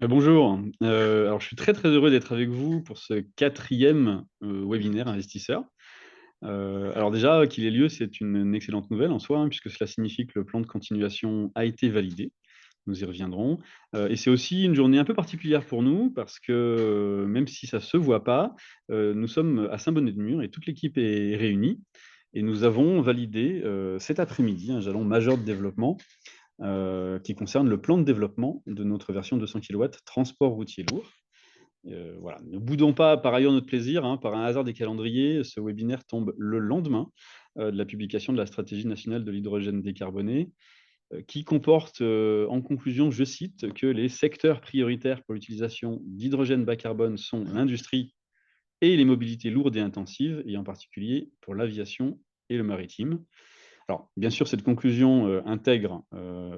Bonjour. Alors, je suis très, très heureux d'être avec vous pour ce quatrième webinaire investisseur. Alors déjà, qu'il ait lieu, c'est une excellente nouvelle en soi, hein, puisque cela signifie que le plan de continuation a été validé. Nous y reviendrons. Et c'est aussi une journée un peu particulière pour nous parce que, même si ça ne se voit pas, nous sommes à Saint-Bonnet-de-Mur et toute l'équipe est réunie et nous avons validé, cet après-midi un jalon majeur de développement qui concerne le plan de développement de notre version 200 kW transport routier lourd. Voilà. Ne boudons pas par ailleurs notre plaisir, hein, par un hasard des calendriers, ce webinaire tombe le lendemain de la publication de la stratégie nationale de l'hydrogène décarboné, qui comporte en conclusion, je cite, que les secteurs prioritaires pour l'utilisation d'hydrogène bas carbone sont l'industrie et les mobilités lourdes et intensives, et en particulier pour l'aviation et le maritime. Alors, bien sûr, cette conclusion intègre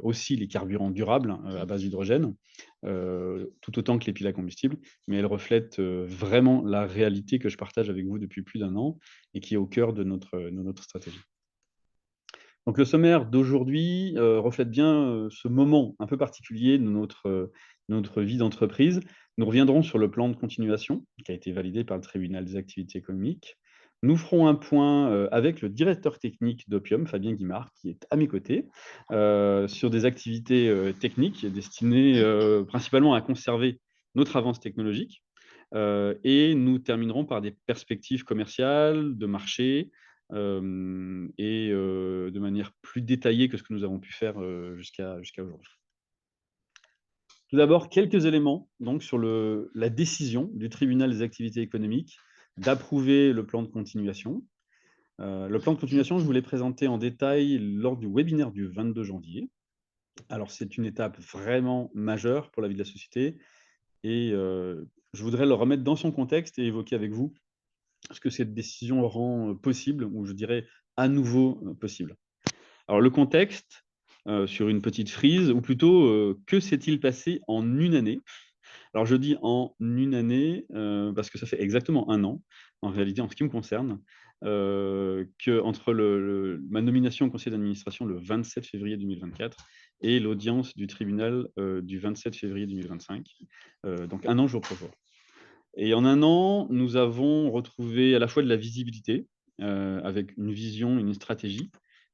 aussi les carburants durables à base d'hydrogène, tout autant que les piles à combustible, mais elle reflète vraiment la réalité que je partage avec vous depuis plus d'un an et qui est au cœur de notre stratégie. Donc, le sommaire d'aujourd'hui reflète bien ce moment un peu particulier de notre vie d'entreprise. Nous reviendrons sur le plan de continuation qui a été validé par le tribunal des activités économiques. Nous ferons un point avec le directeur technique d'Opium, Fabien Guimard, qui est à mes côtés, sur des activités techniques destinées principalement à conserver notre avance technologique. Et nous terminerons par des perspectives commerciales, de marché, et de manière plus détaillée que ce que nous avons pu faire jusqu'à aujourd'hui. Tout d'abord, quelques éléments donc, sur la décision du tribunal des activités économiques d'approuver le plan de continuation. Le plan de continuation, je vous l'ai présenté en détail lors du webinaire du 22 janvier. Alors, c'est une étape vraiment majeure pour la vie de la société et je voudrais le remettre dans son contexte et évoquer avec vous ce que cette décision rend possible, ou je dirais à nouveau possible. Alors le contexte, sur une petite frise, ou plutôt, que s'est-il passé en une année? Alors je dis en une année, parce que ça fait exactement un an, en réalité, en ce qui me concerne, qu'entre ma nomination au conseil d'administration le 27 février 2024 et l'audience du tribunal, du 27 février 2025, donc un an jour pour jour. Et en un an, nous avons retrouvé à la fois de la visibilité, avec une vision, une stratégie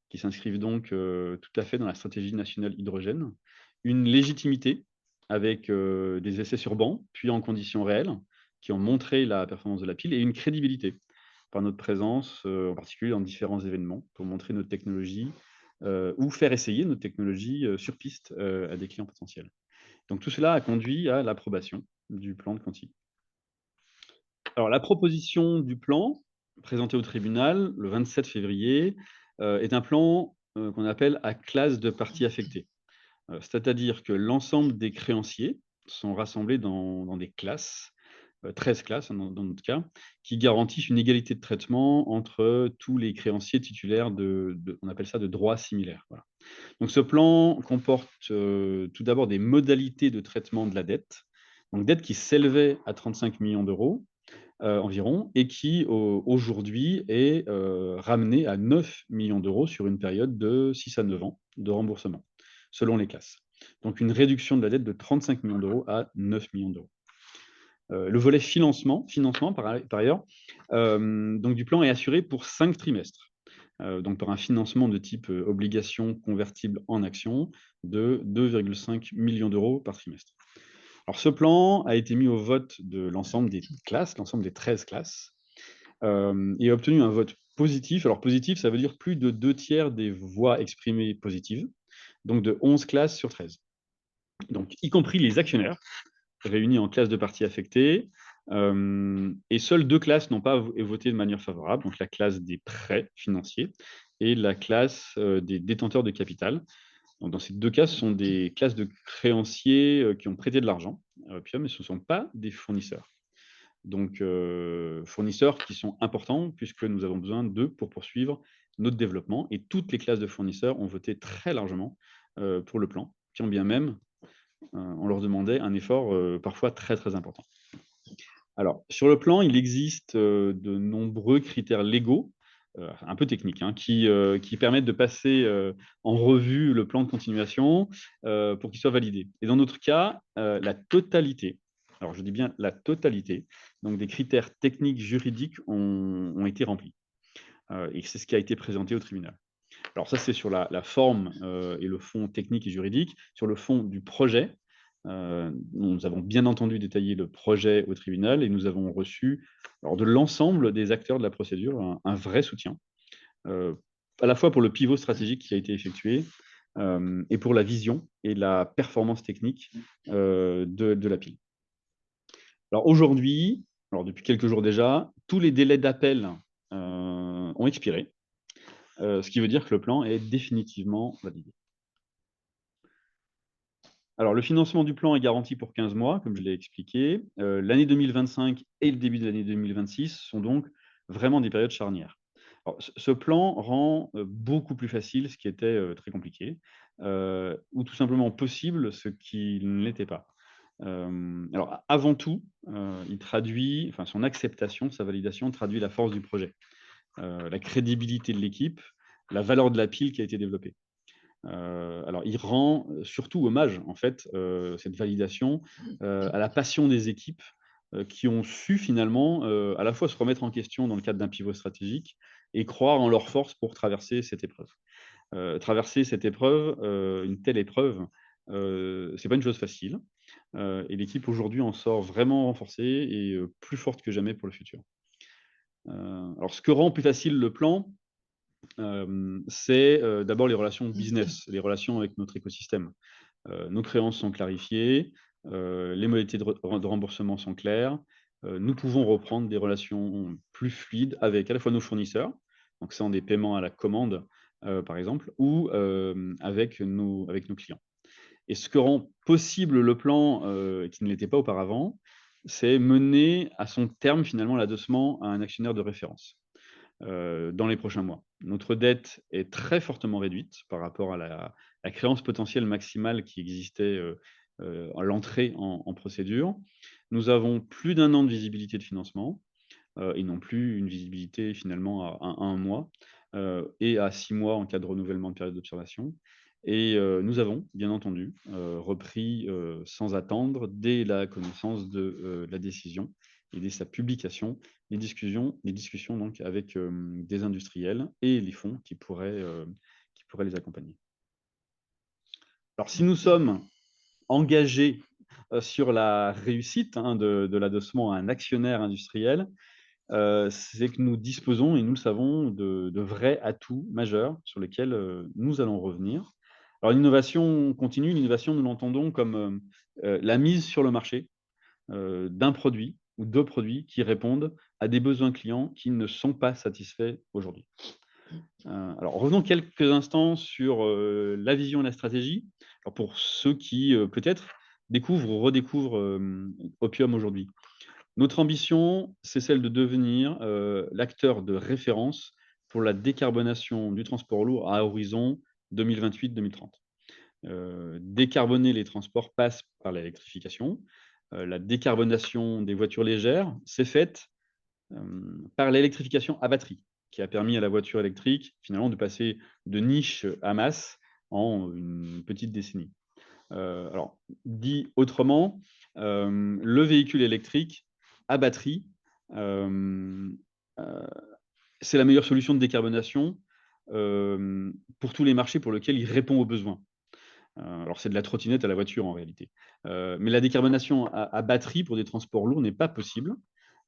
qui s'inscrivent donc, tout à fait dans la stratégie nationale hydrogène. Une légitimité avec, des essais sur banc, puis en conditions réelles, qui ont montré la performance de la pile et une crédibilité par notre présence, en particulier dans différents événements pour montrer notre technologie, ou faire essayer notre technologie, sur piste, à des clients potentiels. Donc tout cela a conduit à l'approbation du plan de Conti. Alors, la proposition du plan, présentée au tribunal le 27 février, est un plan, qu'on appelle à classe de parties affectées. C'est-à-dire que l'ensemble des créanciers sont rassemblés dans des classes, 13 classes, hein, dans notre cas, qui garantissent une égalité de traitement entre tous les créanciers titulaires on appelle ça de droits similaires, voilà. Donc ce plan comporte, tout d'abord des modalités de traitement de la dette. Donc dette qui s'élevait à 35 millions d'euros environ, et qui aujourd'hui est ramené à 9 millions d'euros sur une période de 6 à 9 ans de remboursement, selon les classes. Donc une réduction de la dette de 35 millions d'euros à 9 millions d'euros. Le volet financement par ailleurs, donc du plan est assuré pour 5 trimestres, donc par un financement de type obligation convertible en actions de 2,5 millions d'euros par trimestre. Alors ce plan a été mis au vote de l'ensemble des classes, l'ensemble des 13 classes, et a obtenu un vote positif. Alors positif, ça veut dire plus de 2 tiers des voix exprimées positives, donc de 11 classes sur 13. Donc y compris les actionnaires, réunis en classes de parties affectées, et seules 2 classes n'ont pas voté de manière favorable, donc la classe des prêts financiers et la classe, des détenteurs de capital. Donc dans ces 2 cas, ce sont des classes de créanciers, qui ont prêté de l'argent à Opium, mais ce ne sont pas des fournisseurs. Donc fournisseurs qui sont importants puisque nous avons besoin d'eux pour poursuivre notre développement, et toutes les classes de fournisseurs ont voté très largement, pour le plan, quand bien même, on leur demandait un effort, parfois très, très important. Alors sur le plan, il existe, de nombreux critères légaux, un peu techniques, hein, qui permettent de passer en revue le plan de continuation pour qu'il soit validé. Et dans notre cas, la totalité, alors je dis bien la totalité, donc des critères techniques juridiques ont été remplis. Et c'est ce qui a été présenté au tribunal. Alors ça, c'est sur la forme et le fond technique et juridique. Sur le fond du projet, nous avons bien entendu détaillé le projet au tribunal et nous avons reçu, alors, de l'ensemble des acteurs de la procédure, un vrai soutien, euh, à la fois pour le pivot stratégique qui a été effectué et pour la vision et la performance technique de la pile. Alors aujourd'hui, alors depuis quelques jours déjà, tous les délais d'appel ont expiré, ce qui veut dire que le plan est définitivement validé. Alors, le financement du plan est garanti pour 15 mois, comme je l'ai expliqué. L'année 2025 et le début de l'année 2026 sont donc vraiment des périodes charnières. Alors, ce plan rend beaucoup plus facile ce qui était très compliqué, ou tout simplement possible ce qui ne l'était pas. Alors, avant tout, il traduit, enfin, son acceptation, sa validation traduit la force du projet, la crédibilité de l'équipe, la valeur de la pile qui a été développée. Alors, il rend surtout hommage, en fait, cette validation, à la passion des équipes, qui ont su finalement, à la fois se remettre en question dans le cadre d'un pivot stratégique et croire en leur force pour traverser cette épreuve. Traverser cette épreuve, une telle épreuve, c'est pas une chose facile, et l'équipe aujourd'hui en sort vraiment renforcée et plus forte que jamais pour le futur. Alors ce que rend plus facile le plan, c'est d'abord les relations business, les relations avec notre écosystème. Nos créances sont clarifiées, les modalités de remboursement sont claires. Nous pouvons reprendre des relations plus fluides avec à la fois nos fournisseurs, donc ça en des paiements à la commande, par exemple, ou avec nos clients. Et ce que rend possible le plan, qui ne l'était pas auparavant, c'est mener à son terme finalement l'adossement à un actionnaire de référence dans les prochains mois. Notre dette est très fortement réduite par rapport à la créance potentielle maximale qui existait à l'entrée en procédure. Nous avons plus d'un an de visibilité de financement et non plus une visibilité finalement à un mois et à 6 mois en cas de renouvellement de période d'observation. Et nous avons, bien entendu, repris sans attendre, dès la connaissance de la décision et dès sa publication, les discussions donc avec des industriels et les fonds qui pourraient les accompagner. Alors, si nous sommes engagés sur la réussite de l'adossement à un actionnaire industriel, c'est que nous disposons, et nous le savons, de vrais atouts majeurs sur lesquels nous allons revenir. Alors, l'innovation continue, l'innovation, nous l'entendons comme la mise sur le marché d'un produit ou de produits qui répondent à des besoins clients qui ne sont pas satisfaits aujourd'hui. Alors, revenons quelques instants sur la vision et la stratégie. Alors, pour ceux qui, peut-être, découvrent ou redécouvrent Opium aujourd'hui. Notre ambition, c'est celle de devenir l'acteur de référence pour la décarbonation du transport lourd à horizon 2028-2030. Décarboner les transports passe par l'électrification. La décarbonation des voitures légères, c'est faite par l'électrification à batterie, qui a permis à la voiture électrique, finalement, de passer de niche à masse en une petite décennie. Alors, dit autrement, le véhicule électrique à batterie, euh, euh, c'est la meilleure solution de décarbonation pour tous les marchés pour lesquels il répond aux besoins. Alors, c'est de la trottinette à la voiture en réalité. Mais la décarbonation à batterie pour des transports lourds n'est pas possible.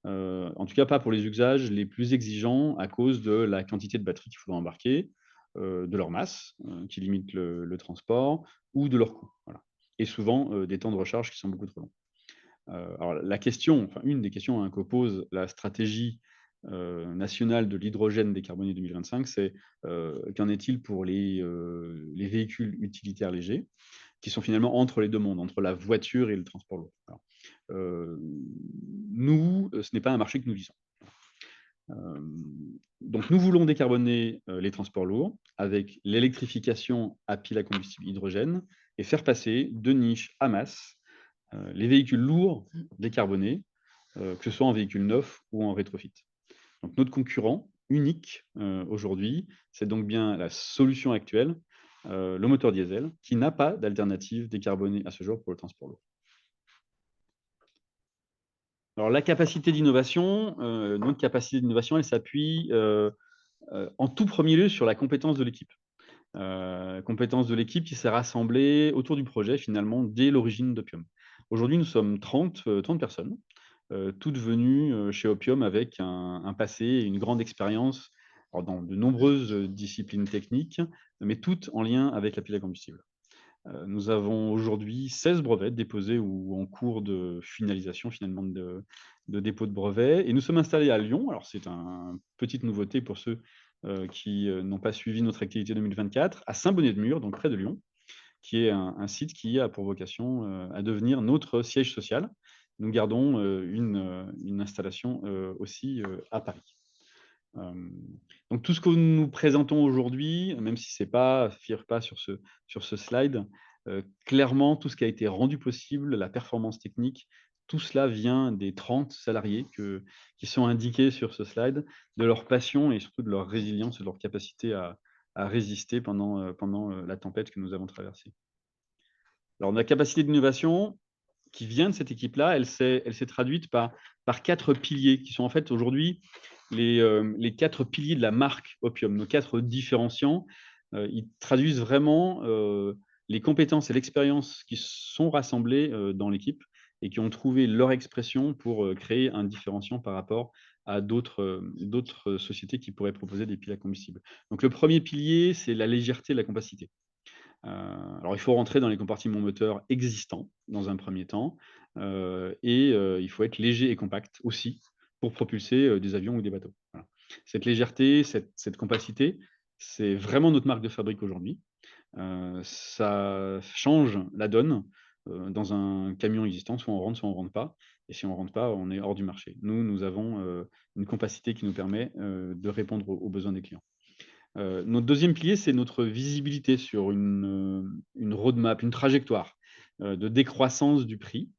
En tout cas, pas pour les usages les plus exigeants à cause de la quantité de batterie qu'il faudra embarquer, de leur masse, qui limite le transport, ou de leur coût. Voilà. Et souvent, des temps de recharge qui sont beaucoup trop longs. Alors, la question, enfin, une des questions hein, que pose la stratégie nationale de l'hydrogène décarboné 2025, c'est qu'en est-il pour les véhicules utilitaires légers, qui sont finalement entre les deux mondes, entre la voiture et le transport lourd. Alors, nous, ce n'est pas un marché que nous visons. Donc, nous voulons décarboner les transports lourds avec l'électrification à pile à combustible hydrogène et faire passer de niche à masse les véhicules lourds décarbonés, que ce soit en véhicule neuf ou en rétrofit. Donc, notre concurrent, unique aujourd'hui. C'est donc bien la solution actuelle, le moteur diesel, qui n'a pas d'alternative décarbonée à ce jour pour le transport lourd. Alors la capacité d'innovation, notre capacité d'innovation, elle s'appuie en tout premier lieu sur la compétence de l'équipe. Compétence de l'équipe qui s'est rassemblée autour du projet finalement dès l'origine d'Opium. Aujourd'hui, nous sommes 30 personnes, toutes venues chez Opium avec un passé et une grande expérience alors dans de nombreuses disciplines techniques, mais toutes en lien avec la pile à combustible. Nous avons aujourd'hui 16 brevets déposés ou en cours de finalisation finalement de dépôt de brevets et nous sommes installés à Lyon. Alors c'est une petite nouveauté pour ceux qui n'ont pas suivi notre activité 2024, à Saint-Bonnet-de-Mur, donc près de Lyon, qui est un site qui a pour vocation à devenir notre siège social. Nous gardons une installation aussi à Paris. Donc tout ce que nous présentons aujourd'hui, même si c'est pas figure pas sur ce slide, clairement tout ce qui a été rendu possible, la performance technique, tout cela vient des 30 salariés qui sont indiqués sur ce slide, de leur passion et surtout de leur résilience et de leur capacité à résister pendant la tempête que nous avons traversée. Alors la capacité d'innovation qui vient de cette équipe-là, elle s'est traduite par 4 piliers qui sont en fait aujourd'hui les 4 piliers de la marque Opium, nos 4 différenciants. Ils traduisent vraiment les compétences et l'expérience qui sont rassemblées dans l'équipe et qui ont trouvé leur expression pour créer un différenciant par rapport à d'autres sociétés qui pourraient proposer des piles à combustible. Donc le premier pilier, c'est la légèreté et la compacité. Alors il faut rentrer dans les compartiments moteurs existants dans un premier temps, il faut être léger et compact aussi pour propulser, des avions ou des bateaux. Voilà. Cette légèreté, cette compacité, c'est vraiment notre marque de fabrique aujourd'hui. Ça change la donne, dans un camion existant, soit on rentre pas et si on rentre pas, on est hors du marché. Nous avons, une compacité qui nous permet, de répondre aux besoins des clients. Notre deuxième pilier, c'est notre visibilité sur une roadmap, une trajectoire, de décroissance du prix.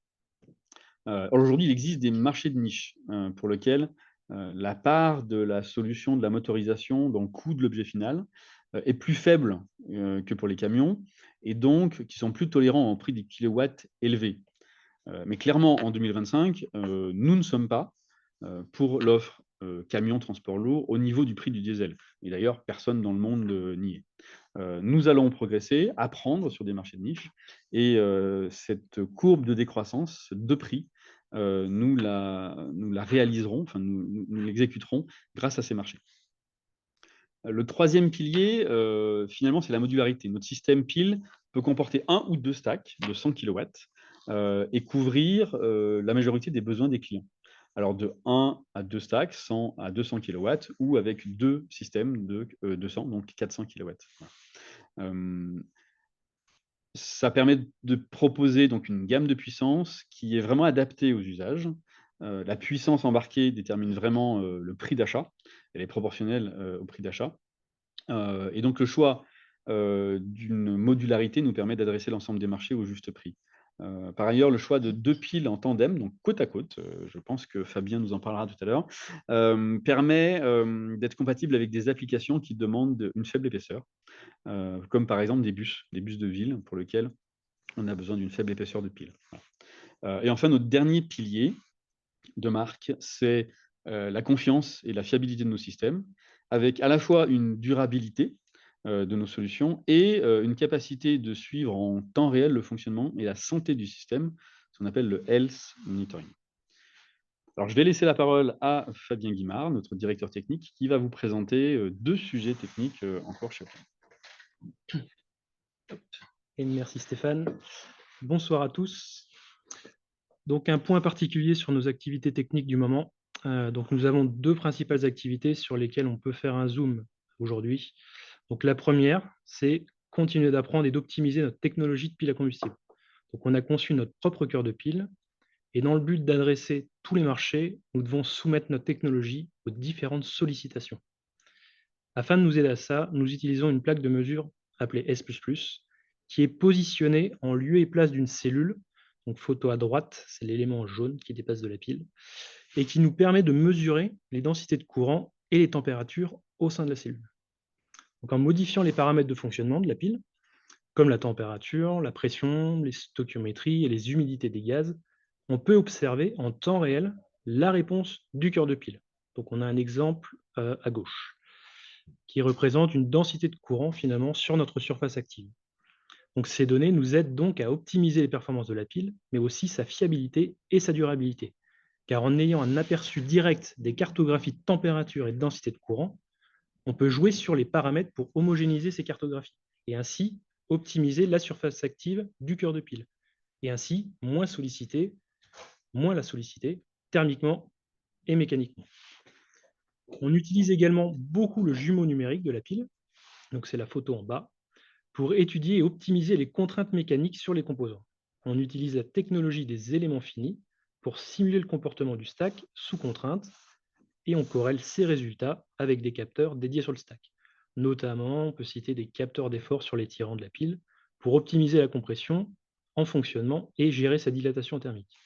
Aujourd'hui, il existe des marchés de niche, pour lequel, la part de la solution de la motorisation dans le coût de l'objet final, est plus faible, que pour les camions et donc qui sont plus tolérants au prix des kilowatts élevés. Mais clairement, en 2025, nous ne sommes pas pour l'offre camion transport lourd au niveau du prix du diesel. Et d'ailleurs, personne dans le monde n'y est. Nous allons progresser, apprendre sur des marchés de niche et cette courbe de décroissance de prix, nous la réaliserons, enfin nous l'exécuterons grâce à ces marchés. Le troisième pilier, finalement, c'est la modularité. Notre système pile peut comporter 1 ou 2 stacks de 100 kilowatts et couvrir la majorité des besoins des clients. Alors de 1 à 2 stacks, 100 à 200 kilowatts ou avec 2 systèmes de 200, donc 400 kilowatts. Voilà. Ça permet de proposer donc une gamme de puissance qui est vraiment adaptée aux usages. La puissance embarquée détermine vraiment le prix d'achat. Elle est proportionnelle au prix d'achat. Et donc le choix d'une modularité nous permet d'adresser l'ensemble des marchés au juste prix. Par ailleurs, le choix de 2 piles en tandem, donc côte à côte, je pense que Fabien nous en parlera tout à l'heure, permet d'être compatible avec des applications qui demandent une faible épaisseur, comme par exemple des bus de ville pour lesquels on a besoin d'une faible épaisseur de pile. Voilà. Et enfin, notre dernier pilier de marque, c'est la confiance et la fiabilité de nos systèmes, avec à la fois une durabilité de nos solutions et une capacité de suivre en temps réel le fonctionnement et la santé du système, ce qu'on appelle le health monitoring. Alors, je vais laisser la parole à Fabien Guimard, notre directeur technique, qui va vous présenter 2 sujets techniques encore chez vous. Et merci Stéphane. Bonsoir à tous. Donc un point particulier sur nos activités techniques du moment. Donc nous avons 2 principales activités sur lesquelles on peut faire un zoom aujourd'hui. Donc la première, c'est continuer d'apprendre et d'optimiser notre technologie de pile à combustible. Donc on a conçu notre propre cœur de pile et dans le but d'adresser tous les marchés, nous devons soumettre notre technologie aux différentes sollicitations. Afin de nous aider à ça, nous utilisons une plaque de mesure appelée S++, qui est positionnée en lieu et place d'une cellule. Donc photo à droite, c'est l'élément jaune qui dépasse de la pile, et qui nous permet de mesurer les densités de courant et les températures au sein de la cellule. Donc, en modifiant les paramètres de fonctionnement de la pile, comme la température, la pression, les stoichiométries et les humidités des gaz, on peut observer en temps réel la réponse du cœur de pile. Donc, on a un exemple à gauche qui représente une densité de courant finalement sur notre surface active. Donc, ces données nous aident donc à optimiser les performances de la pile, mais aussi sa fiabilité et sa durabilité. Car en ayant un aperçu direct des cartographies de température et de densité de courant, on peut jouer sur les paramètres pour homogénéiser ces cartographies et ainsi optimiser la surface active du cœur de pile et ainsi moins la solliciter thermiquement et mécaniquement. On utilise également beaucoup le jumeau numérique de la pile, donc c'est la photo en bas, pour étudier et optimiser les contraintes mécaniques sur les composants. On utilise la technologie des éléments finis pour simuler le comportement du stack sous contrainte et on corrèle ces résultats avec des capteurs dédiés sur le stack. Notamment, on peut citer des capteurs d'effort sur les tirants de la pile pour optimiser la compression en fonctionnement et gérer sa dilatation thermique.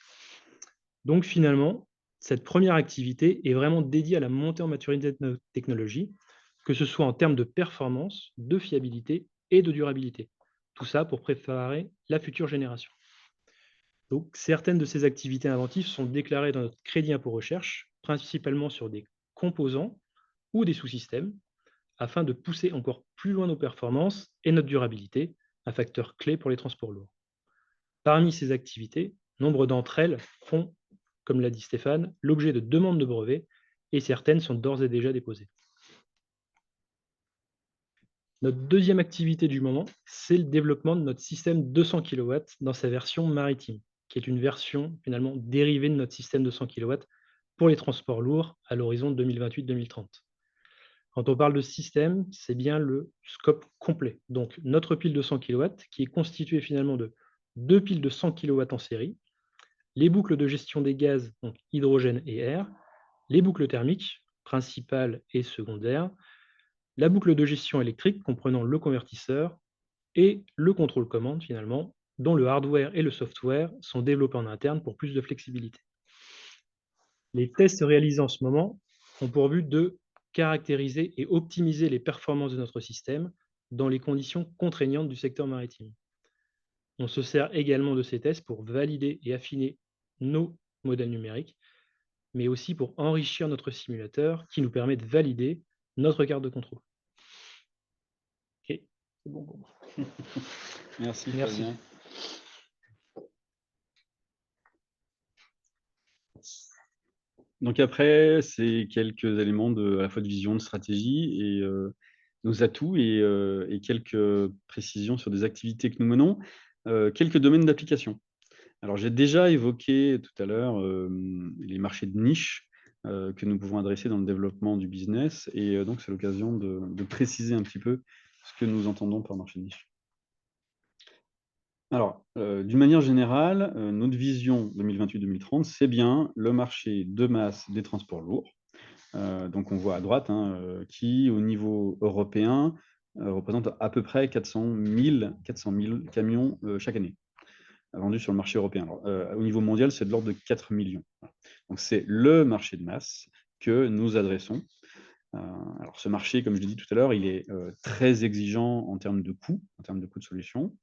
Donc finalement, cette première activité est vraiment dédiée à la montée en maturité de notre technologie, que ce soit en termes de performance, de fiabilité et de durabilité. Tout ça pour préparer la future génération. Donc, certaines de ces activités inventives sont déclarées dans notre crédit impôt recherche, principalement sur des composants ou des sous-systèmes, afin de pousser encore plus loin nos performances et notre durabilité, un facteur clé pour les transports lourds. Parmi ces activités, nombre d'entre elles font, comme l'a dit Stéphane, l'objet de demandes de brevets et certaines sont d'ores et déjà déposées. Notre deuxième activité du moment, c'est le développement de notre système 200 kW dans sa version maritime, qui est une version finalement dérivée de notre système de 100 kW pour les transports lourds à l'horizon 2028-2030. Quand on parle de système, c'est bien le scope complet. Donc notre pile de 100 kW qui est constituée finalement de deux piles de 100 kW en série, les boucles de gestion des gaz, donc hydrogène et air, les boucles thermiques, principales et secondaires, la boucle de gestion électrique comprenant le convertisseur et le contrôle commande finalement, dont le hardware et le software sont développés en interne pour plus de flexibilité. Les tests réalisés en ce moment ont pour but de caractériser et optimiser les performances de notre système dans les conditions contraignantes du secteur maritime. On se sert également de ces tests pour valider et affiner nos modèles numériques, mais aussi pour enrichir notre simulateur qui nous permet de valider notre carte de contrôle. Ok, c'est bon pour moi. Merci. Merci. Fabien. Donc après, c'est quelques éléments à la fois de vision, de stratégie et nos atouts et quelques précisions sur des activités que nous menons, quelques domaines d'application. Alors j'ai déjà évoqué tout à l'heure les marchés de niche que nous pouvons adresser dans le développement du business et donc c'est l'occasion de préciser un petit peu ce que nous entendons par marché de niche. Alors, d'une manière générale, notre vision 2028-2030, c'est bien le marché de masse des transports lourds. Donc on voit à droite, hein, qui au niveau européen, représente à peu près 400 000 camions, chaque année, vendus sur le marché européen. Alors, au niveau mondial, c'est de l'ordre de 4 millions. Voilà. Donc c'est le marché de masse que nous adressons. Alors ce marché, comme je l'ai dit tout à l'heure, il est, très exigeant en termes de coûts de solution.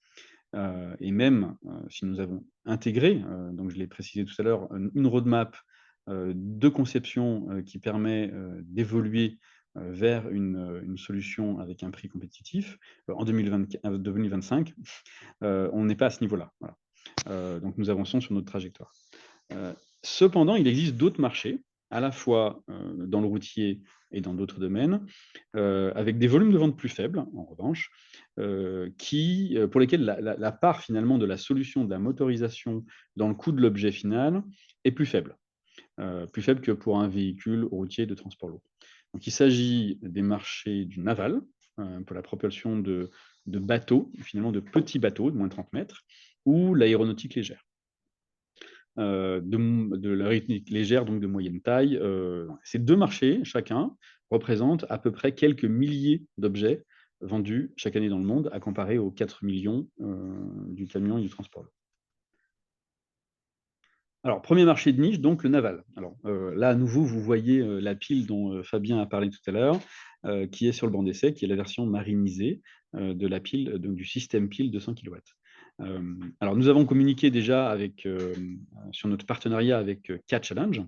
Et même, si nous avons intégré, donc je l'ai précisé tout à l'heure, une roadmap, de conception, qui permet, d'évoluer, vers une solution avec un prix compétitif, en 2025, on n'est pas à ce niveau-là, voilà. Donc nous avançons sur notre trajectoire. Cependant, il existe d'autres marchés, à la fois, dans le routier et dans d'autres domaines, avec des volumes de vente plus faibles, en revanche, pour lesquels la part finalement de la solution de la motorisation dans le coût de l'objet final est plus faible que pour un véhicule routier de transport lourd. Donc il s'agit des marchés du naval, pour la propulsion de bateaux, finalement de petits bateaux de moins de 30 mètres, ou l'aéronautique légère. De l'aéronautique légère, donc de moyenne taille. Ces deux marchés, chacun, représentent à peu près quelques milliers d'objets vendus chaque année dans le monde, à comparer aux 4 millions du camion et du transport. Alors, premier marché de niche, donc le naval. Alors, là, à nouveau, vous voyez, la pile dont, Fabien a parlé tout à l'heure, qui est sur le banc d'essai, qui est la version marinisée, de la pile, donc du système pile de 100 kilowatts. Alors nous avons communiqué déjà avec, sur notre partenariat avec, K-Challenge,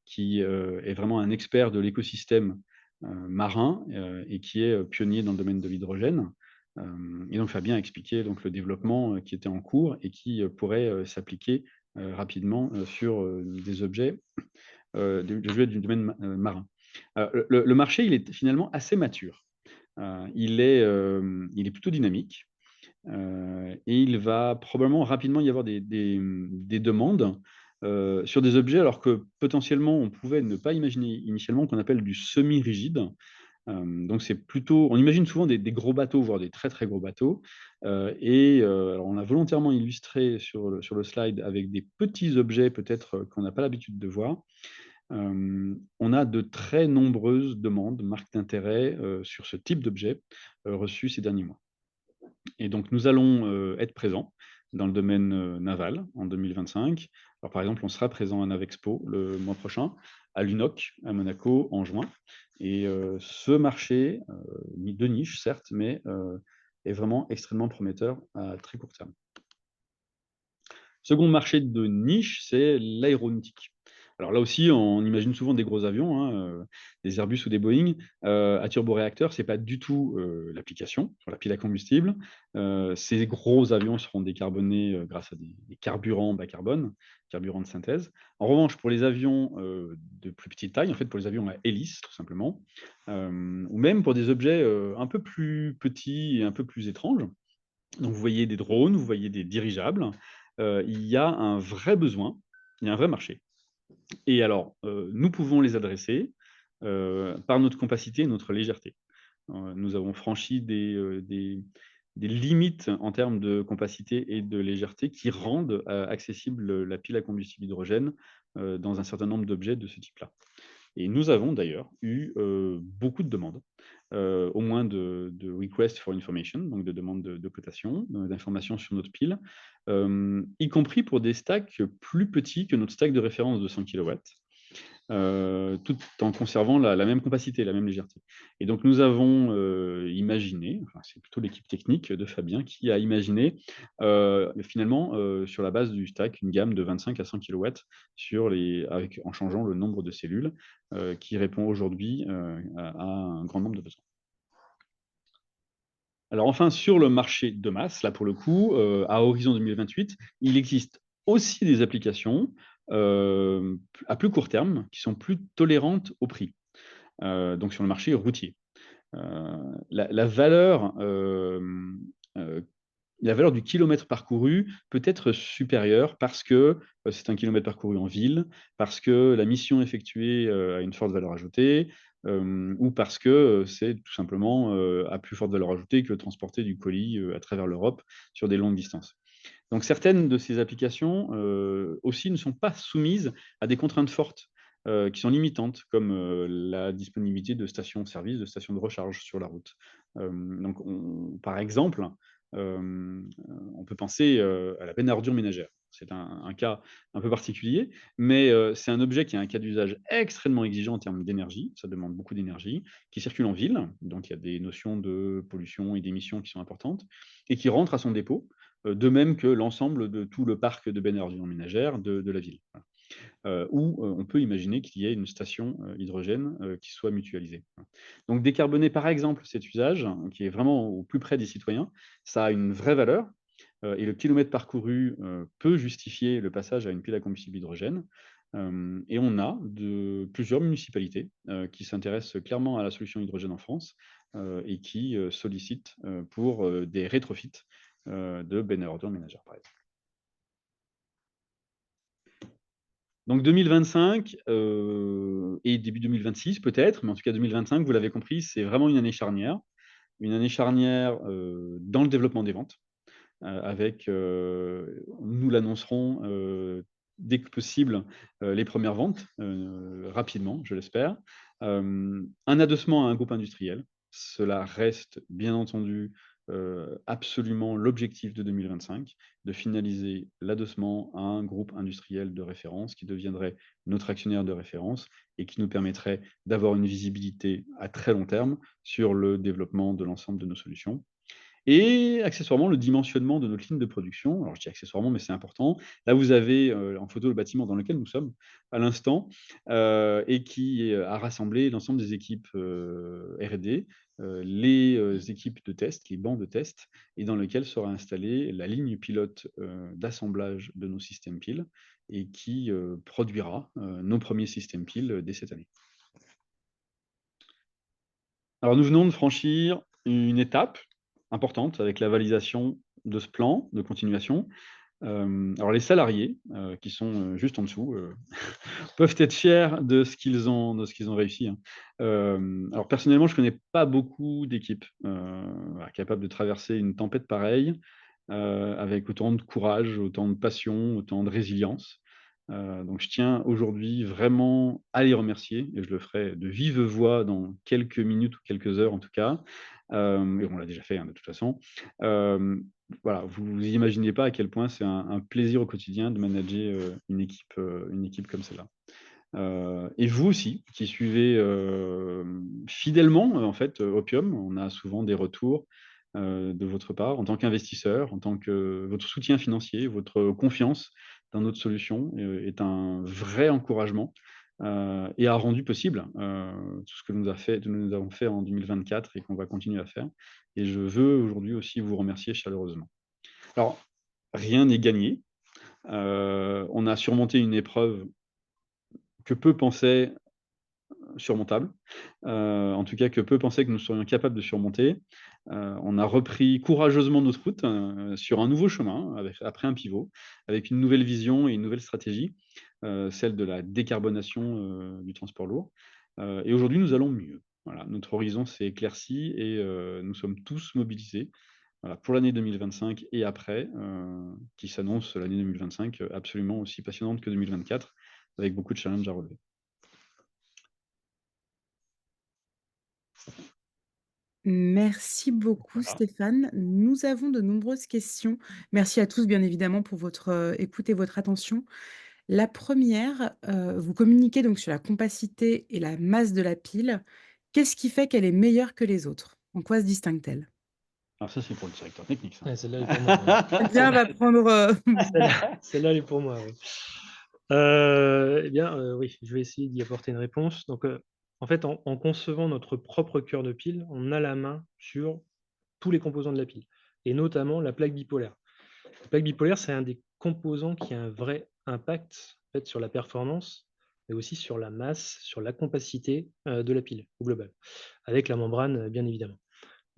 qui, est vraiment un expert de l'écosystème, marin, et qui est, pionnier dans le domaine de l'hydrogène. Et donc Fabien a expliqué donc le développement, qui était en cours et qui, pourrait, s'appliquer, rapidement, sur, des objets, du domaine marin. Le marché, il est finalement assez mature. Il est plutôt dynamique, et il va probablement rapidement y avoir des demandes, sur des objets alors que potentiellement on pouvait ne pas imaginer initialement, qu'on appelle du semi-rigide. Donc c'est plutôt on imagine souvent des gros bateaux, voire des très, très gros bateaux, alors on a volontairement illustré sur le slide avec des petits objets peut-être, qu'on n'a pas l'habitude de voir. On a de très nombreuses demandes, marques d'intérêt, sur ce type d'objet, reçues ces derniers mois. Et donc nous allons, être présents dans le domaine, naval en 2025. Alors par exemple, on sera présent à Navexpo le mois prochain, à l'UNOC à Monaco en juin, et ce marché, de niche certes, mais est vraiment extrêmement prometteur à très court terme. Second marché de niche, c'est l'aéronautique. Alors là aussi, on imagine souvent des gros avions, hein, des Airbus ou des Boeing, à turboréacteur, c'est pas du tout, l'application sur la pile à combustible. Ces gros avions seront décarbonés, grâce à des carburants bas carbone, carburants de synthèse. En revanche, pour les avions, de plus petite taille, en fait, pour les avions à hélice, tout simplement, ou même pour des objets, un peu plus petits et un peu plus étranges, donc vous voyez des drones, vous voyez des dirigeables, il y a un vrai besoin, il y a un vrai marché. Et alors, nous pouvons les adresser, par notre compacité et notre légèreté. Nous avons franchi des limites en termes de compacité et de légèreté qui rendent, accessible, la pile à combustible hydrogène, dans un certain nombre d'objets de ce type-là. Et nous avons d'ailleurs eu, beaucoup de demandes, au moins de request for information, donc de demandes de cotation, d'informations sur notre pile, y compris pour des stacks plus petits que notre stack de référence de 100 kilowatts, tout en conservant la même compacité, la même légèreté. Et donc nous avons, imaginé, enfin c'est plutôt l'équipe technique de Fabien qui a imaginé, finalement, sur la base du stack, une gamme de 25 à 100 kilowatts en changeant le nombre de cellules, qui répond aujourd'hui, à un grand nombre de besoins. Alors enfin, sur le marché de masse, là pour le coup, à horizon 2028, il existe aussi des applications, à plus court terme, qui sont plus tolérantes au prix, donc sur le marché routier. Heu, la valeur, la valeur du kilomètre parcouru peut être supérieure parce que, c'est un kilomètre parcouru en ville, parce que la mission effectuée, a une forte valeur ajoutée, ou parce que, c'est tout simplement, à plus forte valeur ajoutée que transporter du colis, à travers l'Europe sur des longues distances. Donc certaines de ces applications, aussi ne sont pas soumises à des contraintes fortes, qui sont limitantes, comme, la disponibilité de stations-service, de stations de recharge sur la route. Donc par exemple, on peut penser, à la benne à ordures ménagères. C'est un cas un peu particulier, mais, c'est un objet qui a un cas d'usage extrêmement exigeant en termes d'énergie, ça demande beaucoup d'énergie, qui circule en ville, donc il y a des notions de pollution et d'émissions qui sont importantes, et qui rentre à son dépôt, de même que l'ensemble de tout le parc de bennes ordures ménagères de la ville. Voilà. Où, on peut imaginer qu'il y ait une station, hydrogène, qui soit mutualisée. Voilà. Donc décarboner par exemple cet usage, hein, qui est vraiment au plus près des citoyens, ça a une vraie valeur, et le kilomètre parcouru, peut justifier le passage à une pile à combustible hydrogène. Et on a plusieurs municipalités, qui s'intéressent clairement à la solution hydrogène en France, et qui, sollicitent, pour, des rétrofits, de bennes à ordures ménagères, par exemple. Donc 2025, et début 2026 peut-être, mais en tout cas 2025, vous l'avez compris, c'est vraiment une année charnière. Une année charnière, dans le développement des ventes, avec, nous l'annoncerons, dès que possible, les premières ventes, rapidement, je l'espère. Un adossement à un groupe industriel. Cela reste bien entendu, absolument l'objectif de 2025, de finaliser l'adossement à un groupe industriel de référence qui deviendrait notre actionnaire de référence et qui nous permettrait d'avoir une visibilité à très long terme sur le développement de l'ensemble de nos solutions. Et accessoirement, le dimensionnement de notre ligne de production. Alors je dis accessoirement, mais c'est important. Là, vous avez, en photo le bâtiment dans lequel nous sommes à l'instant, et qui, a rassemblé l'ensemble des équipes, R&D, les, équipes de test, les bancs de test et dans lequel sera installée la ligne pilote, d'assemblage de nos systèmes piles et qui, produira, nos premiers systèmes piles, dès cette année. Alors nous venons de franchir une étape importante avec la validation de ce plan de continuation. Alors les salariés, qui sont, juste en dessous, peuvent être fiers de ce qu'ils ont réussi, hein. Alors personnellement, je connais pas beaucoup d'équipes, voilà, capables de traverser une tempête pareille, avec autant de courage, autant de passion, autant de résilience. Donc je tiens aujourd'hui vraiment à les remercier et je le ferai de vive voix dans quelques minutes ou quelques heures en tout cas. Et on l'a déjà fait, hein, de toute façon. Voilà, vous imaginez pas à quel point c'est un plaisir au quotidien de manager, une équipe comme celle-là. Et vous aussi, qui suivez, fidèlement, en fait, Opium, on a souvent des retours, de votre part en tant qu'investisseur, en tant que votre soutien financier, votre confiance dans notre solution, est un vrai encouragement, et a rendu possible, tout ce que nous avons fait en 2024 et qu'on va continuer à faire. Et je veux aujourd'hui aussi vous remercier chaleureusement. Alors, rien n'est gagné. On a surmonté une épreuve que peu pensaient surmontable, en tout cas que peu pensaient que nous serions capables de surmonter. On a repris courageusement notre route, sur un nouveau chemin, après un pivot, avec une nouvelle vision et une nouvelle stratégie, celle de la décarbonation, du transport lourd. Et aujourd'hui, nous allons mieux. Voilà, notre horizon s'est éclairci et nous sommes tous mobilisés, voilà, pour l'année 2025 et après, qui s'annonce l'année 2025, absolument aussi passionnante que 2024, avec beaucoup de challenges à relever. Merci beaucoup Voilà. Stéphane. Nous avons de nombreuses questions. Merci à tous bien évidemment pour votre, écoute et votre attention. La première, vous communiquez donc sur la compacité et la masse de la pile. Qu'est-ce qui fait qu'elle est meilleure que les autres? En quoi se distingue-t-elle? Alors ça, c'est pour le directeur technique, ça. Ouais, celle-là, elle est pour moi, ouais. Bien va prendre, Celle-là, elle est pour moi, oui. Eh bien, oui, je vais essayer d'y apporter une réponse. Donc, en fait, en concevant notre propre cœur de pile, on a la main sur tous les composants de la pile et notamment la plaque bipolaire. La plaque bipolaire, c'est un des composants qui a un vrai impact, en fait, sur la performance, mais aussi sur la masse, sur la compacité, de la pile au global, avec la membrane, bien évidemment.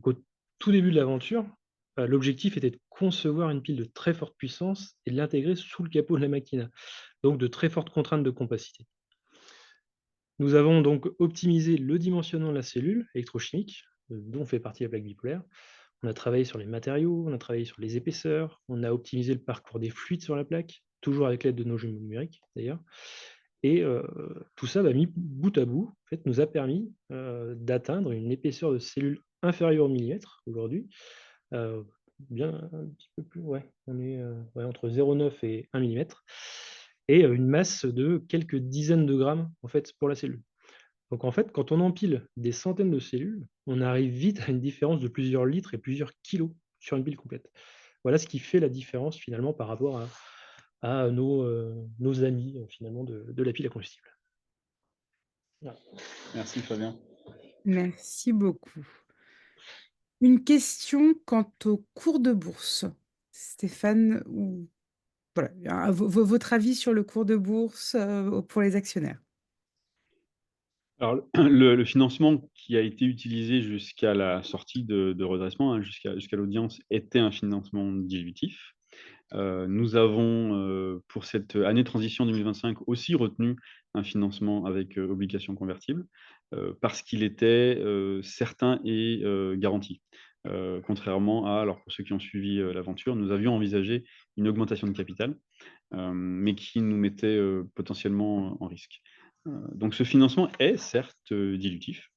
Donc au tout début de l'aventure, l'objectif était de concevoir une pile de très forte puissance et de l'intégrer sous le capot de la Machina, donc de très fortes contraintes de compacité. Nous avons donc optimisé le dimensionnement de la cellule électrochimique, dont fait partie la plaque bipolaire. On a travaillé sur les matériaux, on a travaillé sur les épaisseurs, on a optimisé le parcours des fluides sur la plaque, toujours avec l'aide de nos jumeaux numériques d'ailleurs. Et tout ça, mis bout à bout, en fait, nous a permis d'atteindre une épaisseur de cellule inférieure au millimètre aujourd'hui, Heu, bien un petit peu plus, ouais, on est, ouais, entre 0,9 et 1 millimètre et une masse de quelques dizaines de grammes, en fait, pour la cellule. Donc en fait, quand on empile des centaines de cellules, on arrive vite à une différence de plusieurs litres et plusieurs kilos sur une pile complète. Voilà ce qui fait la différence finalement par rapport à nos amis, finalement de la pile à combustible. Voilà. Merci Fabien. merci beaucoup. Une question quant au cours de bourse. Stéphane ou voilà, votre avis sur le cours de bourse, pour les actionnaires? Alors le financement qui a été utilisé jusqu'à la sortie de redressement, hein, jusqu'à l'audience était un financement dilutif. Nous avons, pour cette année de transition 2025 aussi retenu un financement avec, obligation convertible, parce qu'il était, certain et garanti. Contrairement à alors pour ceux qui ont suivi, l'aventure, nous avions envisagé une augmentation de capital, mais qui nous mettait, potentiellement en risque. Donc ce financement est certes, dilutif,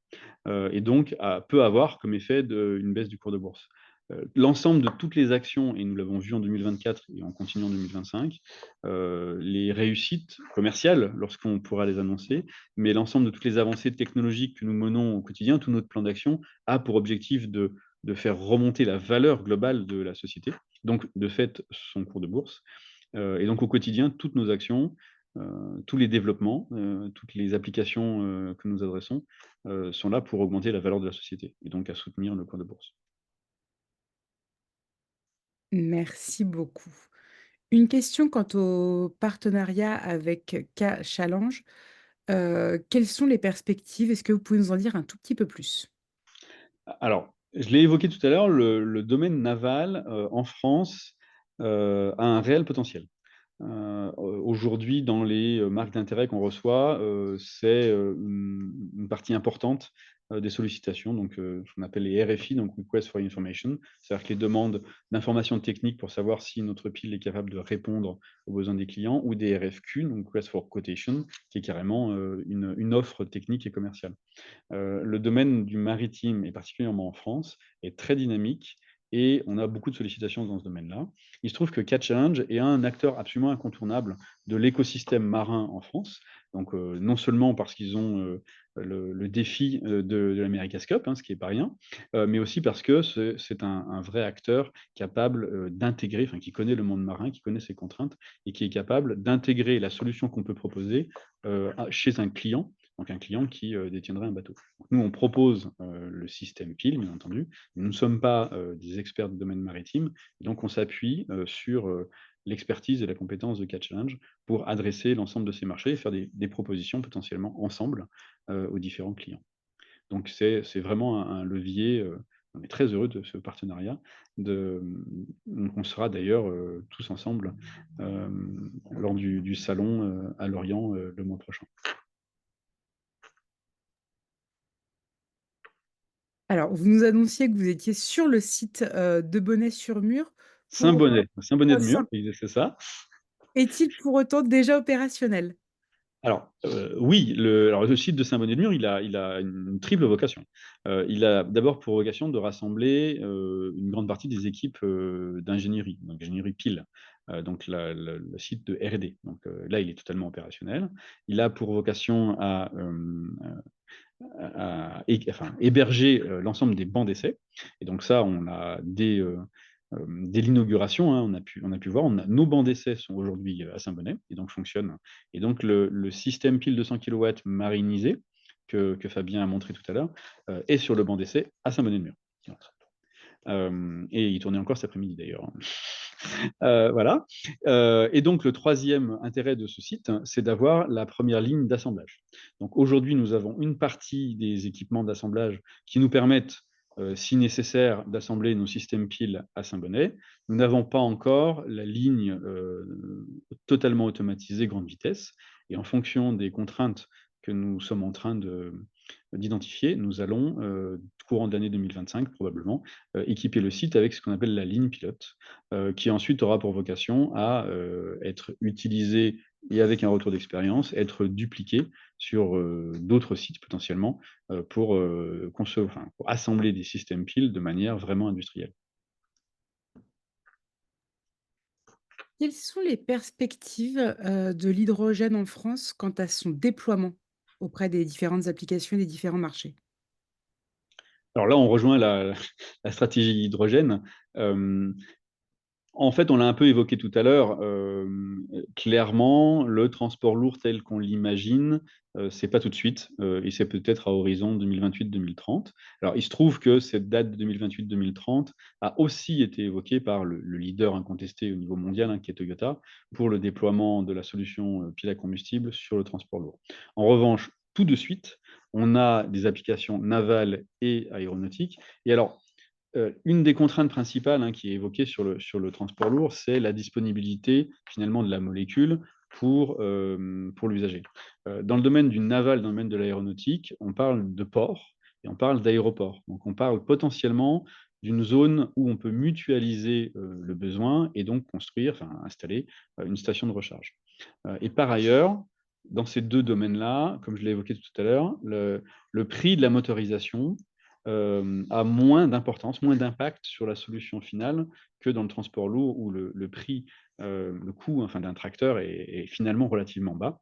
et donc peut avoir comme effet une baisse du cours de bourse. l'ensemble de toutes les actions, et nous l'avons vu en 2024 et on continue en 2025, les réussites commerciales lorsqu'on pourra les annoncer, mais l'ensemble de toutes les avancées technologiques que nous menons au quotidien, tout notre plan d'action a pour objectif de faire remonter la valeur globale de la société, donc de fait son cours de bourse. Et donc au quotidien, toutes nos actions, tous les développements, toutes les applications que nous adressons sont là pour augmenter la valeur de la société et donc à soutenir le cours de bourse. Merci beaucoup. Une question quant au partenariat avec K-Challenge. Quelles sont les perspectives? Est-ce que vous pouvez nous en dire un tout petit peu plus? Alors, je l'ai évoqué tout à l'heure, le domaine naval en France a un réel potentiel. Aujourd'hui, dans les marques d'intérêt qu'on reçoit, c'est une partie importante des sollicitations, donc ce qu'on appelle les RFI, donc Request for Information, c'est-à-dire que les demandes d'informations techniques pour savoir si notre pile est capable de répondre aux besoins des clients, ou des RFQ, donc Request for Quotation, qui est carrément une offre technique et commerciale. Le domaine du maritime, et particulièrement en France, est très dynamique et on a beaucoup de sollicitations dans ce domaine-là. Il se trouve que Catch Challenge est un acteur absolument incontournable de l'écosystème marin en France. Donc, non seulement parce qu'ils ont le défi de l'America's Cup, hein, ce qui n'est pas rien, mais aussi parce que c'est un vrai acteur capable d'intégrer, enfin qui connaît le monde marin, qui connaît ses contraintes et qui est capable d'intégrer la solution qu'on peut proposer chez un client, donc un client qui détiendrait un bateau. Donc nous, on propose le système pile, bien entendu. Nous ne sommes pas des experts du domaine maritime, donc on s'appuie sur l'expertise et la compétence de Catch Challenge pour adresser l'ensemble de ces marchés et faire des propositions potentiellement ensemble aux différents clients. Donc c'est vraiment un levier. On est très heureux de ce partenariat. On sera d'ailleurs tous ensemble lors du salon à Lorient le mois prochain. Alors, vous nous annonciez que vous étiez sur le site, de Bonnets-sur-Mur. Pour autant, Saint-Bonnet-de-Mur, Saint c'est ça. est-il pour autant déjà opérationnel? Alors, oui, le site de Saint-Bonnet-de-Mur, il a une triple vocation. Il a d'abord pour vocation de rassembler une grande partie des équipes d'ingénierie, donc ingénierie pile, donc le site de R&D. Donc là, il est totalement opérationnel. Il a pour vocation enfin, héberger l'ensemble des bancs d'essai. Et donc ça, on a dès l'inauguration, hein, on a pu voir, nos bancs d'essai sont aujourd'hui à Saint-Bonnet et donc fonctionnent. Et donc le système pile 200 kW marinisé que Fabien a montré tout à l'heure est sur le banc d'essai à Saint-Bonnet-de-Mur. Et il tournait encore cet après-midi d'ailleurs. Voilà. Et donc le troisième intérêt de ce site, c'est d'avoir la première ligne d'assemblage. Donc aujourd'hui, nous avons une partie des équipements d'assemblage qui nous permettent, si nécessaire, d'assembler nos systèmes piles à Saint-Bonnet. Nous n'avons pas encore la ligne totalement automatisée grande vitesse. Et en fonction des contraintes que nous sommes en train d'identifier, nous allons, courant de l'année 2025 probablement, équiper le site avec ce qu'on appelle la ligne pilote, qui ensuite aura pour vocation à être utilisée et avec un retour d'expérience, être dupliqué sur d'autres sites potentiellement pour assembler des systèmes piles de manière vraiment industrielle. Quelles sont les perspectives, de l'hydrogène en France quant à son déploiement auprès des différentes applications et des différents marchés? Alors là, on rejoint la stratégie hydrogène. En fait, on l'a un peu évoqué tout à l'heure, clairement, le transport lourd tel qu'on l'imagine, c'est pas tout de suite, et c'est peut-être à horizon 2028-2030. Alors, il se trouve que cette date de 2028-2030 a aussi été évoquée par le leader incontesté au niveau mondial, hein, qui est Toyota, pour le déploiement de la solution, pile à combustible sur le transport lourd. En revanche, tout de suite, on a des applications navales et aéronautiques. Et alors, une des contraintes principales, hein, qui est évoquée sur le transport lourd, c'est la disponibilité finalement de la molécule pour l'usager. Dans le domaine du naval, dans le domaine de l'aéronautique, on parle de port et on parle d'aéroport. Donc on parle potentiellement d'une zone où on peut mutualiser le besoin et donc construire, enfin installer une station de recharge. Et par ailleurs, dans ces deux domaines-là, comme je l'ai évoqué tout à l'heure, le prix de la motorisation a moins d'importance, moins d'impact sur la solution finale que dans le transport lourd où le prix, le coût enfin, d'un tracteur est finalement relativement bas,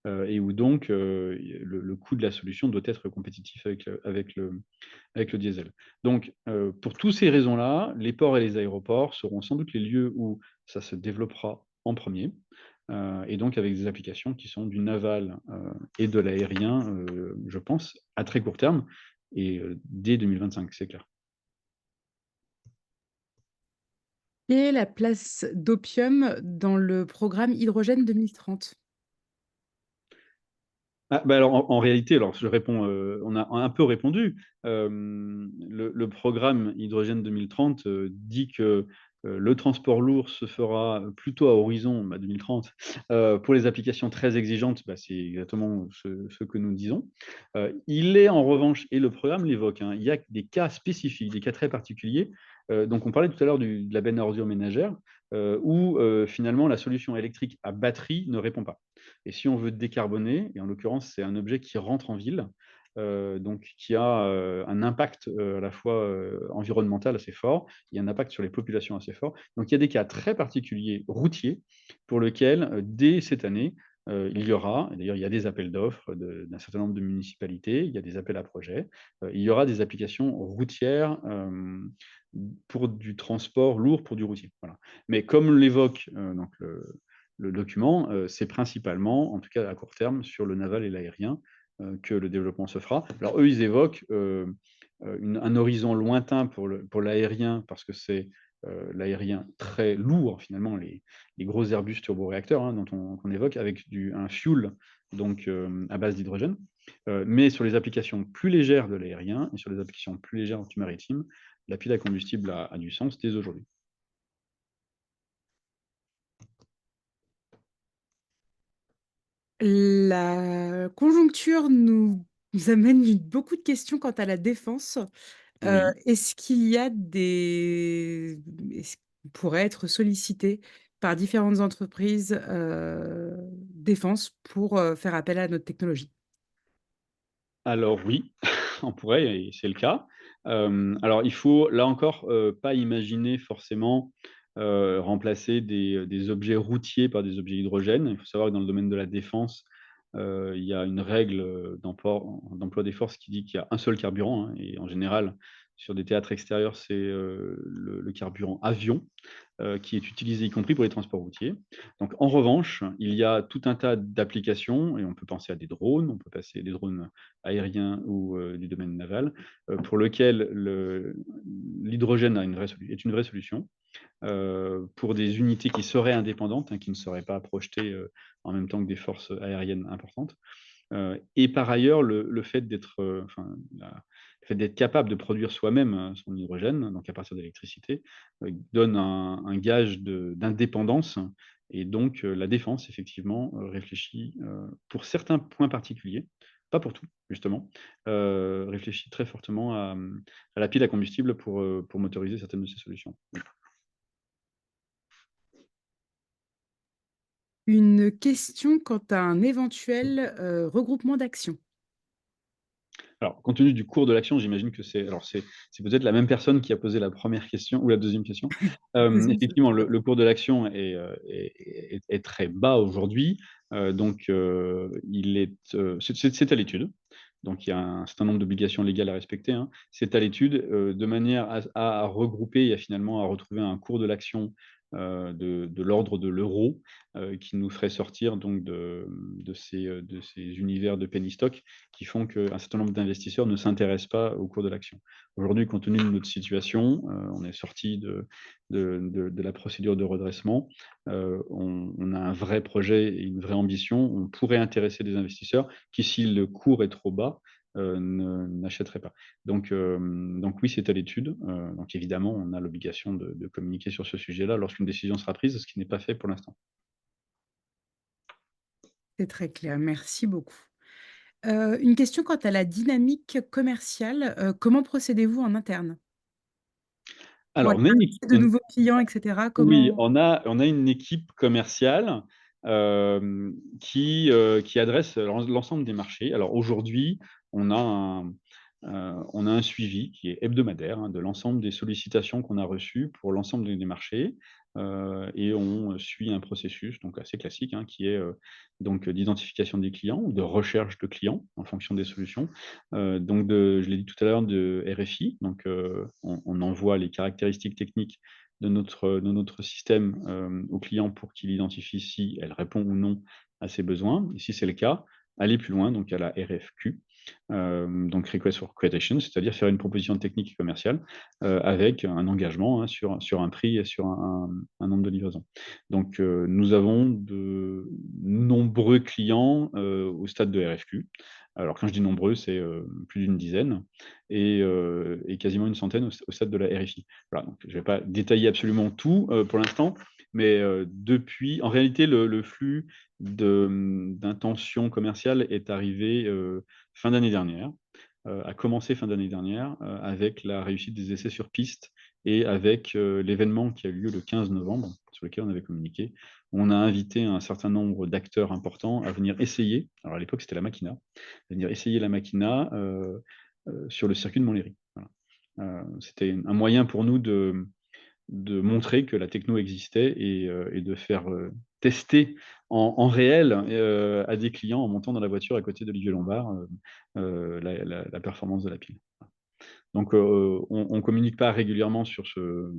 et où donc le coût de la solution doit être compétitif avec le diesel. Donc, pour toutes ces raisons-là, les ports et les aéroports seront sans doute les lieux où ça se développera en premier, et donc avec des applications qui sont du naval et de l'aérien, je pense, à très court terme et dès 2025, c'est clair. Quelle est la place d'Opium dans le programme Hydrogène 2030? Ah, bah, alors en réalité, alors je réponds, on a un peu répondu. Le programme Hydrogène 2030 dit que le transport lourd se fera plutôt à horizon 2030. Pour les applications très exigeantes, bah, c'est exactement ce que nous disons. Il est en revanche, et le programme l'évoque, hein, il y a des cas spécifiques, des cas très particuliers. Donc on parlait tout à l'heure de la benne à ordures ménagère, où finalement la solution électrique à batterie ne répond pas. Et si on veut décarboner, et en l'occurrence, c'est un objet qui rentre en ville, donc qui a un impact à la fois environnemental assez fort, il y a un impact sur les populations assez fort. Donc il y a des cas très particuliers routiers pour lesquels, dès cette année, il y aura, et d'ailleurs il y a des appels d'offres d'un certain nombre de municipalités, il y a des appels à projets, il y aura des applications routières pour du transport lourd, pour du routier. Voilà. Mais comme l'évoque donc le document, c'est principalement, en tout cas à court terme, sur le naval et l'aérien que le développement se fera. Alors eux, ils évoquent un horizon lointain pour l'aérien, parce que c'est l'aérien très lourd, finalement, les gros Airbus turboréacteurs dont qu'on évoque, avec un fuel donc, à base d'hydrogène. Mais sur les applications plus légères de l'aérien et sur les applications plus légères du maritime, la pile à combustible a du sens dès aujourd'hui. La conjoncture nous amène beaucoup de questions quant à la défense. Oui. Est-ce qu'il y a est-ce qu'on pourrait être sollicité par différentes entreprises, défense pour, faire appel à notre technologie? Alors oui, on pourrait et c'est le cas. Alors il faut là encore, pas imaginer forcément, remplacer des objets routiers par des objets hydrogène. Il faut savoir que dans le domaine de la défense, il y a une règle, d'emploi des forces qui dit qu'il y a un seul carburant, et en général, sur des théâtres extérieurs, c'est, le carburant avion qui est utilisé y compris pour les transports routiers. Donc en revanche, il y a tout un tas d'applications et on peut penser à des drones, on peut passer des drones aériens ou du domaine naval, pour lequel l'hydrogène est une vraie solution, pour des unités qui seraient indépendantes, qui ne seraient pas projetées, en même temps que des forces aériennes importantes. Et par ailleurs, le fait d'être, le fait d'être capable de produire soi-même, son hydrogène, donc à partir d'électricité, donne un gage d'indépendance, et donc la défense effectivement, réfléchit, pour certains points particuliers, pas pour tout justement, réfléchit très fortement à la pile à combustible pour motoriser certaines de ces solutions. Une question quant à un éventuel, regroupement d'actions. Alors, compte tenu du cours de l'action, j'imagine que c'est peut-être la même personne qui a posé la première question ou la deuxième question. Deuxième Effectivement, chose. le cours de l'action est très bas aujourd'hui, donc il est, c'est à l'étude. Donc il y a un certain nombre d'obligations légales à respecter, hein. C'est à l'étude, de manière à regrouper et finalement à retrouver un cours de l'action, de l'ordre de l'euro, qui nous ferait sortir donc de ces univers de penny stock qui font qu'un certain nombre d'investisseurs ne s'intéressent pas au cours de l'action. Aujourd'hui, compte tenu de notre situation, on est sorti de la procédure de redressement, on a un vrai projet et une vraie ambition. On pourrait intéresser des investisseurs qui, si le cours est trop bas, n'achèteraient pas. Donc oui, c'est à l'étude. Donc évidemment, on a l'obligation de communiquer sur ce sujet-là lorsqu'une décision sera prise, ce qui n'est pas fait pour l'instant. C'est très clair, merci beaucoup. Une question quant à la dynamique commerciale, comment procédez-vous en interne? Pour Alors, aller on a une chercher de nouveaux clients et cetera, Oui, comment? on a une équipe commerciale, qui adresse l'ensemble des marchés. Alors aujourd'hui, on a On a un suivi qui est hebdomadaire, hein, de l'ensemble des sollicitations qu'on a reçues pour l'ensemble des marchés, et on suit un processus donc assez classique, hein, qui est, donc d'identification des clients ou de recherche de clients en fonction des solutions. Donc je l'ai dit tout à l'heure, de RFI, donc on envoie les caractéristiques techniques de notre système, au client pour qu'il identifie si elle répond ou non à ses besoins. Et si c'est le cas, aller plus loin, donc à la RFQ, donc Request for Quotation, c'est-à-dire faire une proposition technique et commerciale, avec un engagement, hein, sur un prix et sur un nombre de livraisons. Donc, nous avons de nombreux clients, au stade de RFQ. Alors quand je dis nombreux, c'est, plus d'une dizaine et quasiment une centaine au stade de la RFI. Voilà, donc je ne vais pas détailler absolument tout, pour l'instant, mais, depuis en réalité, le flux d'intention commerciale est arrivé, fin d'année dernière, a commencé fin d'année dernière, avec la réussite des essais sur piste et avec, l'événement qui a eu lieu le 15 novembre, sur lequel on avait communiqué. On a invité un certain nombre d'acteurs importants à venir essayer, alors à l'époque c'était la Machina, à venir essayer la Machina, sur le circuit de Montlhéry. Voilà. C'était un moyen pour nous de montrer que la techno existait et de faire, tester en réel, à des clients en montant dans la voiture à côté d'Olivier Lombard, la performance de la pile. Donc, on communique pas régulièrement sur ce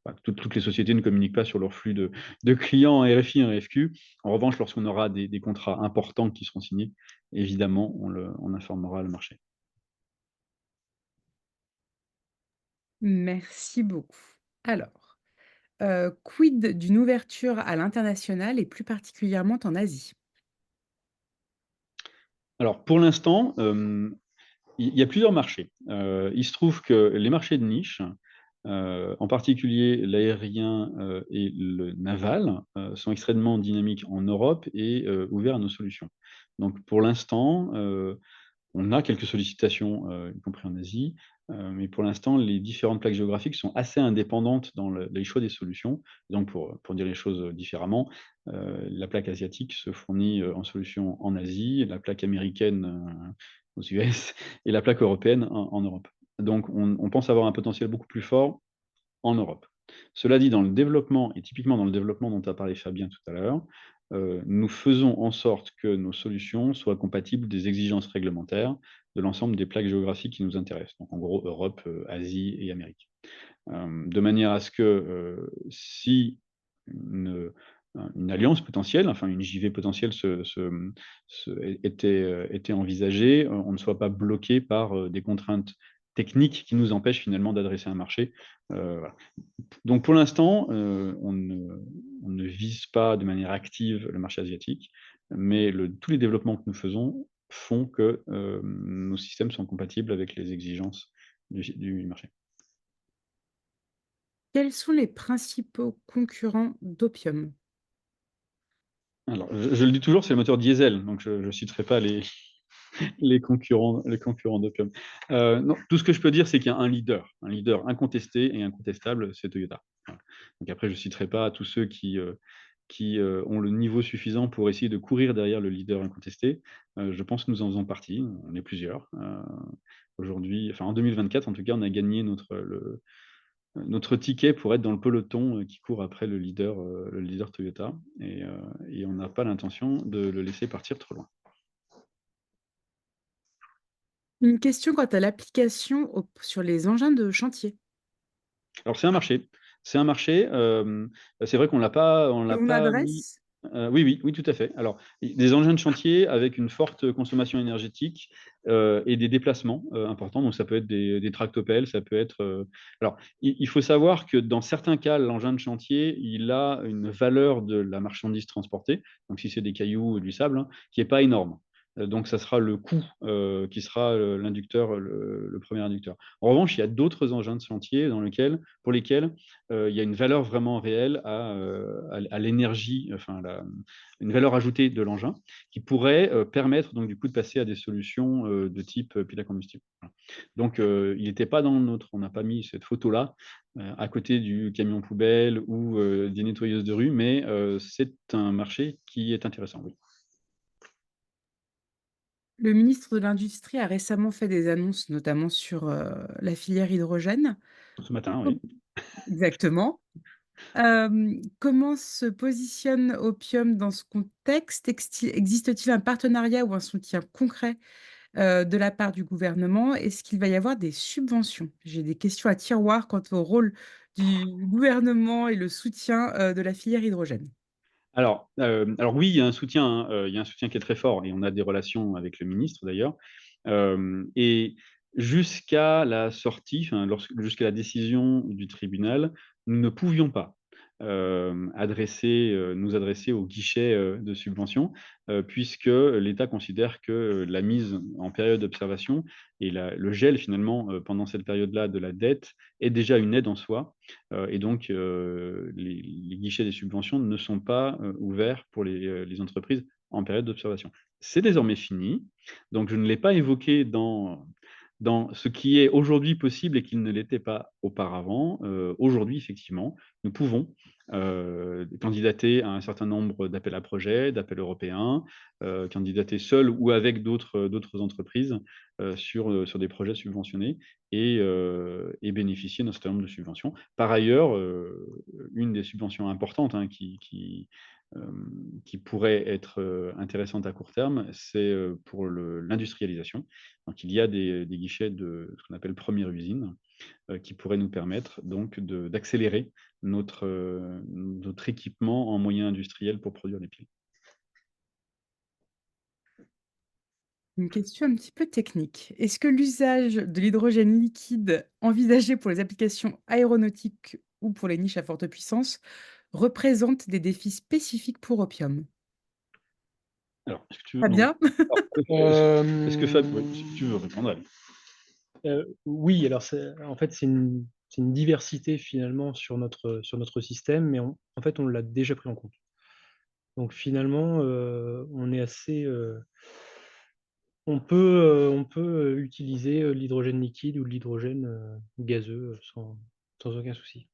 enfin, toutes les sociétés ne communiquent pas sur leur flux de clients en RFI, en RFQ. En revanche, lorsqu'on aura des contrats importants qui seront signés, évidemment, on informera le marché. Merci beaucoup. Alors, quid d'une ouverture à l'international et plus particulièrement en Asie? Alors pour l'instant, il y a plusieurs marchés. Il se trouve que les marchés de niche, en particulier l'aérien, et le naval, sont extrêmement dynamiques en Europe et ouverts à nos solutions. Donc pour l'instant, on a quelques sollicitations, y compris en Asie, mais pour l'instant, les différentes plaques géographiques sont assez indépendantes dans les choix des solutions. Donc pour dire les choses, différemment, la plaque asiatique se fournit, en solution en Asie, la plaque américaine, aux US et la plaque européenne en Europe. Donc on pense avoir un potentiel beaucoup plus fort en Europe. Cela dit, dans le développement et typiquement dans le développement dont a parlé Fabien tout à l'heure, nous faisons en sorte que nos solutions soient compatibles des exigences réglementaires de l'ensemble des plaques géographiques qui nous intéressent. Donc en gros, Europe, Asie et Amérique. De manière à ce que, si une, une alliance potentielle, enfin une JV potentielle était envisagée, on ne soit pas bloqué par, des contraintes techniques qui nous empêchent finalement d'adresser un marché. Voilà. Donc pour l'instant, on ne vise pas de manière active le marché asiatique, mais tous les développements que nous faisons font que, nos systèmes sont compatibles avec les exigences du marché. Quels sont les principaux concurrents d'Opium? Alors je le dis toujours, c'est le moteur diesel, donc je ne citerai pas les concurrents d'Opium. Non, tout ce que je peux dire, c'est qu'il y a un leader incontesté et incontestable, c'est Toyota. Voilà. Donc après, je ne citerai pas tous ceux qui ont le niveau suffisant pour essayer de courir derrière le leader incontesté. Je pense que nous en faisons partie, on est plusieurs. Aujourd'hui, enfin en 2024, en tout cas, on a gagné notre ticket pour être dans le peloton, qui court après le leader Toyota et on n'a pas l'intention de le laisser partir trop loin. Une question quant à l'application sur les engins de chantier. Alors c'est un marché. C'est un marché, c'est vrai qu'on l'a On pas mis adresse? oui, oui, oui, tout à fait. Alors, des engins de chantier avec une forte consommation énergétique, et des déplacements, importants. Donc ça peut être des tractopelles, ça peut être, alors il faut savoir que dans certains cas, l'engin de chantier, il a une valeur de la marchandise transportée, donc si c'est des cailloux ou du sable, hein, qui est pas énorme. Donc ça sera le coût, qui sera, l'inducteur, le 1er inducteur. En revanche, il y a d'autres engins de chantier pour lesquels, il y a une valeur vraiment réelle à l'énergie, enfin une valeur ajoutée de l'engin qui pourrait, permettre donc du coup de passer à des solutions, de type, pile à combustible. Voilà. Donc, il n'était pas on n'a pas mis cette photo-là, à côté du camion poubelle ou, des nettoyeuses de rue, mais, c'est un marché qui est intéressant, oui. Le ministre de l'Industrie a récemment fait des annonces, notamment sur, la filière hydrogène. Ce matin, Com oui. Exactement. Comment se positionne Opium dans ce contexte? Existe-t-il un partenariat ou un soutien concret, de la part du gouvernement? Est-ce qu'il va y avoir des subventions? J'ai des questions à tiroir quant au rôle du gouvernement et le soutien, de la filière hydrogène. Alors oui, il y a un soutien, hein, il y a un soutien qui est très fort et on a des relations avec le ministre d'ailleurs. Et jusqu'à la sortie, enfin jusqu'à la décision du tribunal, nous ne pouvions pas, nous adresser au guichet, de subvention, puisque l'État considère que, la mise en période d'observation et le gel finalement, pendant cette période-là de la dette est déjà une aide en soi. Et donc, les guichets des subventions ne sont pas, ouverts pour les entreprises en période d'observation. C'est désormais fini, donc je ne l'ai pas évoqué dans ce qui est aujourd'hui possible et qui ne l'était pas auparavant. Aujourd'hui, effectivement, nous pouvons, candidater à un certain nombre d'appels à projets, d'appels européens, candidater seuls ou avec d'autres entreprises, sur des projets subventionnés et bénéficier d'un certain nombre de subventions. Par ailleurs, une des subventions importantes, hein, qui pourrait être, intéressante à court terme, c'est, pour l'industrialisation. Donc il y a des guichets de ce qu'on appelle première usine, qui pourraient nous permettre donc d'accélérer notre équipement en moyens industriels pour produire des piles. Une question un petit peu technique. Est-ce que l'usage de l'hydrogène liquide envisagé pour les applications aéronautiques ou pour les niches à forte puissance représente des défis spécifiques pour Opium? Alors, est-ce que tu veux donc Fabien? alors, est-ce que Fab oui, si tu veux répondre, allez. Oui, alors en fait, c'est une diversité finalement sur notre système, mais en fait, on l'a déjà pris en compte. Donc finalement, on est assez, on peut, utiliser, l'hydrogène liquide ou l'hydrogène, gazeux, sans aucun souci.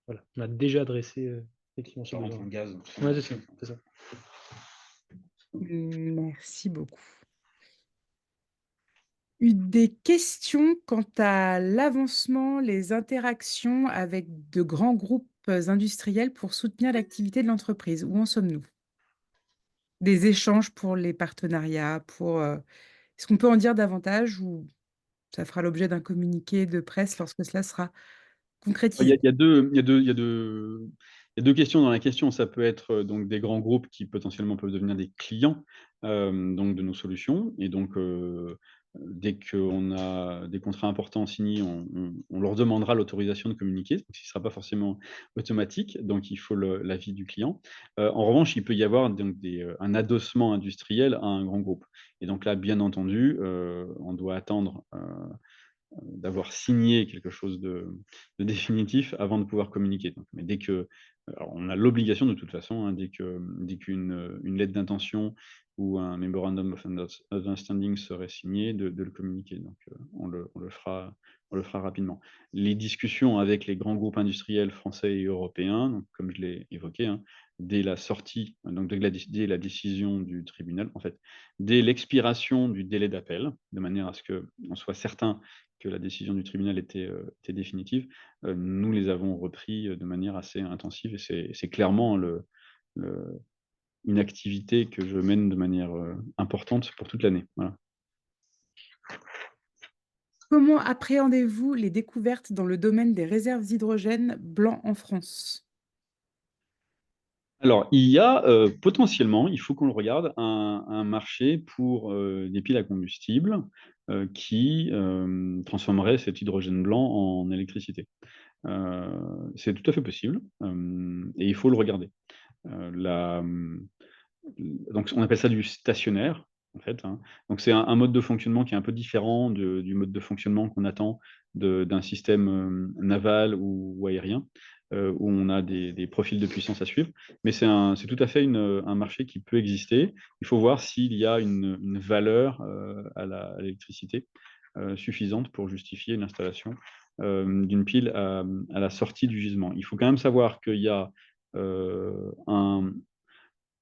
Voilà, on a déjà adressé, effectivement ce besoin. Gaz. Ouais, c'est ça. Merci beaucoup. Des questions quant à l'avancement, les interactions avec de grands groupes industriels pour soutenir l'activité de l'entreprise. Où en sommes-nous? Des échanges pour les partenariats, est-ce qu'on peut en dire davantage ou ça fera l'objet d'un communiqué de presse lorsque cela sera Il y concrétisé? a il y a 2 il y a 2 il y a 2 il y a 2 questions dans la question. Ça peut être, donc des grands groupes qui potentiellement peuvent devenir des clients, donc de nos solutions et donc, dès qu'on a des contrats importants signés, on leur demandera l'autorisation de communiquer, donc ce ne sera pas forcément automatique, donc il faut l'avis du client. En revanche, il peut y avoir donc un adossement industriel à un grand groupe et donc là, bien entendu, on doit attendre, d'avoir signé quelque chose de définitif avant de pouvoir communiquer. Donc, mais alors on a l'obligation de toute façon, hein, dès qu'une une lettre d'intention ou un memorandum of understanding serait signé, de le communiquer. Donc, on le fera rapidement. Les discussions avec les grands groupes industriels français et européens, donc comme je l'ai évoqué, hein, dès la sortie, donc dès la décision du tribunal, en fait, dès l'expiration du délai d'appel, de manière à ce qu'on soit certain que la décision du tribunal était définitive, nous les avons repris, de manière assez intensive et c'est clairement le une activité que je mène de manière, importante pour toute l'année, voilà. Comment appréhendez-vous les découvertes dans le domaine des réserves d'hydrogène blanc en France? Alors, il y a, potentiellement, il faut qu'on le regarde, un marché pour, des piles à combustible, qui, transformerait cet hydrogène blanc en électricité. Heu, c'est tout à fait possible, et il faut le regarder. La, donc on appelle ça du stationnaire, en fait, hein. Donc c'est un mode de fonctionnement qui est un peu différent du mode de fonctionnement qu'on attend d'un système, naval ou aérien, où on a des profils de puissance à suivre. Mais c'est tout à fait un marché qui peut exister. Il faut voir s'il y a une valeur, à l'électricité, suffisante pour justifier l'installation, d'une pile à la sortie du gisement. Il faut quand même savoir qu'il y a, un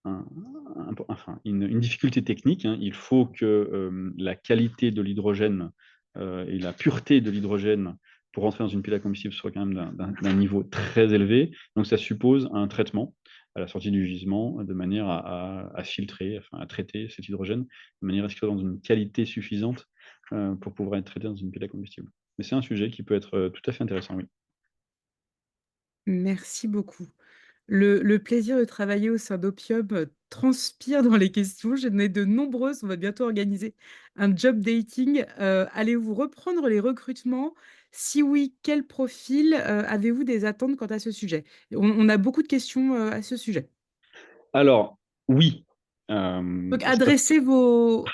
une difficulté technique, hein. Il faut que la qualité de l'hydrogène et la pureté de l'hydrogène pour rentrer dans une pile à combustible soit quand même d'un niveau très élevé. Donc ça suppose un traitement à la sortie du gisement de manière à filtrer, à traiter cet hydrogène de manière à ce qu'il soit dans une qualité suffisante pour pouvoir être traité dans une pile à combustible. Mais c'est un sujet qui peut être tout à fait intéressant, oui. Merci beaucoup. Le plaisir de travailler au sein d'Opium, transpire dans les questions. J'en ai de nombreuses. On va bientôt organiser un job dating. Allez-vous reprendre les recrutements? Si oui, quel profil? Avez-vous des attentes quant à ce sujet? On a beaucoup de questions, à ce sujet. Alors, oui, Donc ça adressez vos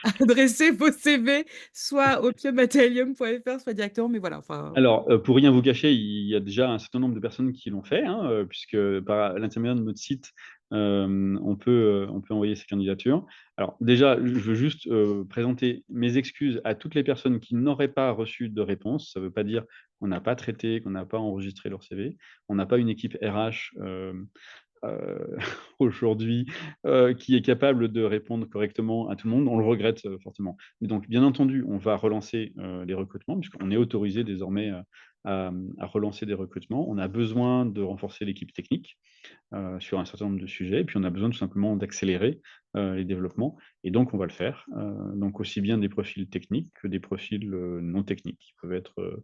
CV soit opiumatelium.fr, soit directement, mais voilà, enfin, alors, pour rien vous cacher, il y a déjà un certain nombre de personnes qui l'ont fait, hein, puisque par l'intermédiaire de notre site, on peut envoyer ses candidatures. Alors déjà, je veux juste, présenter mes excuses à toutes les personnes qui n'auraient pas reçu de réponse. Ça ne veut pas dire qu'on n'a pas traité, qu'on n'a pas enregistré leur CV. On n'a pas une équipe RH, aujourd'hui, qui est capable de répondre correctement à tout le monde. On le regrette fortement. Mais donc, bien entendu, on va relancer les recrutements, puisqu'on est autorisé désormais à relancer des recrutements. On a besoin de renforcer l'équipe technique sur un certain nombre de sujets, et puis on a besoin tout simplement d'accélérer les développements, et donc on va le faire. Donc aussi bien des profils techniques que des profils non techniques, qui peuvent être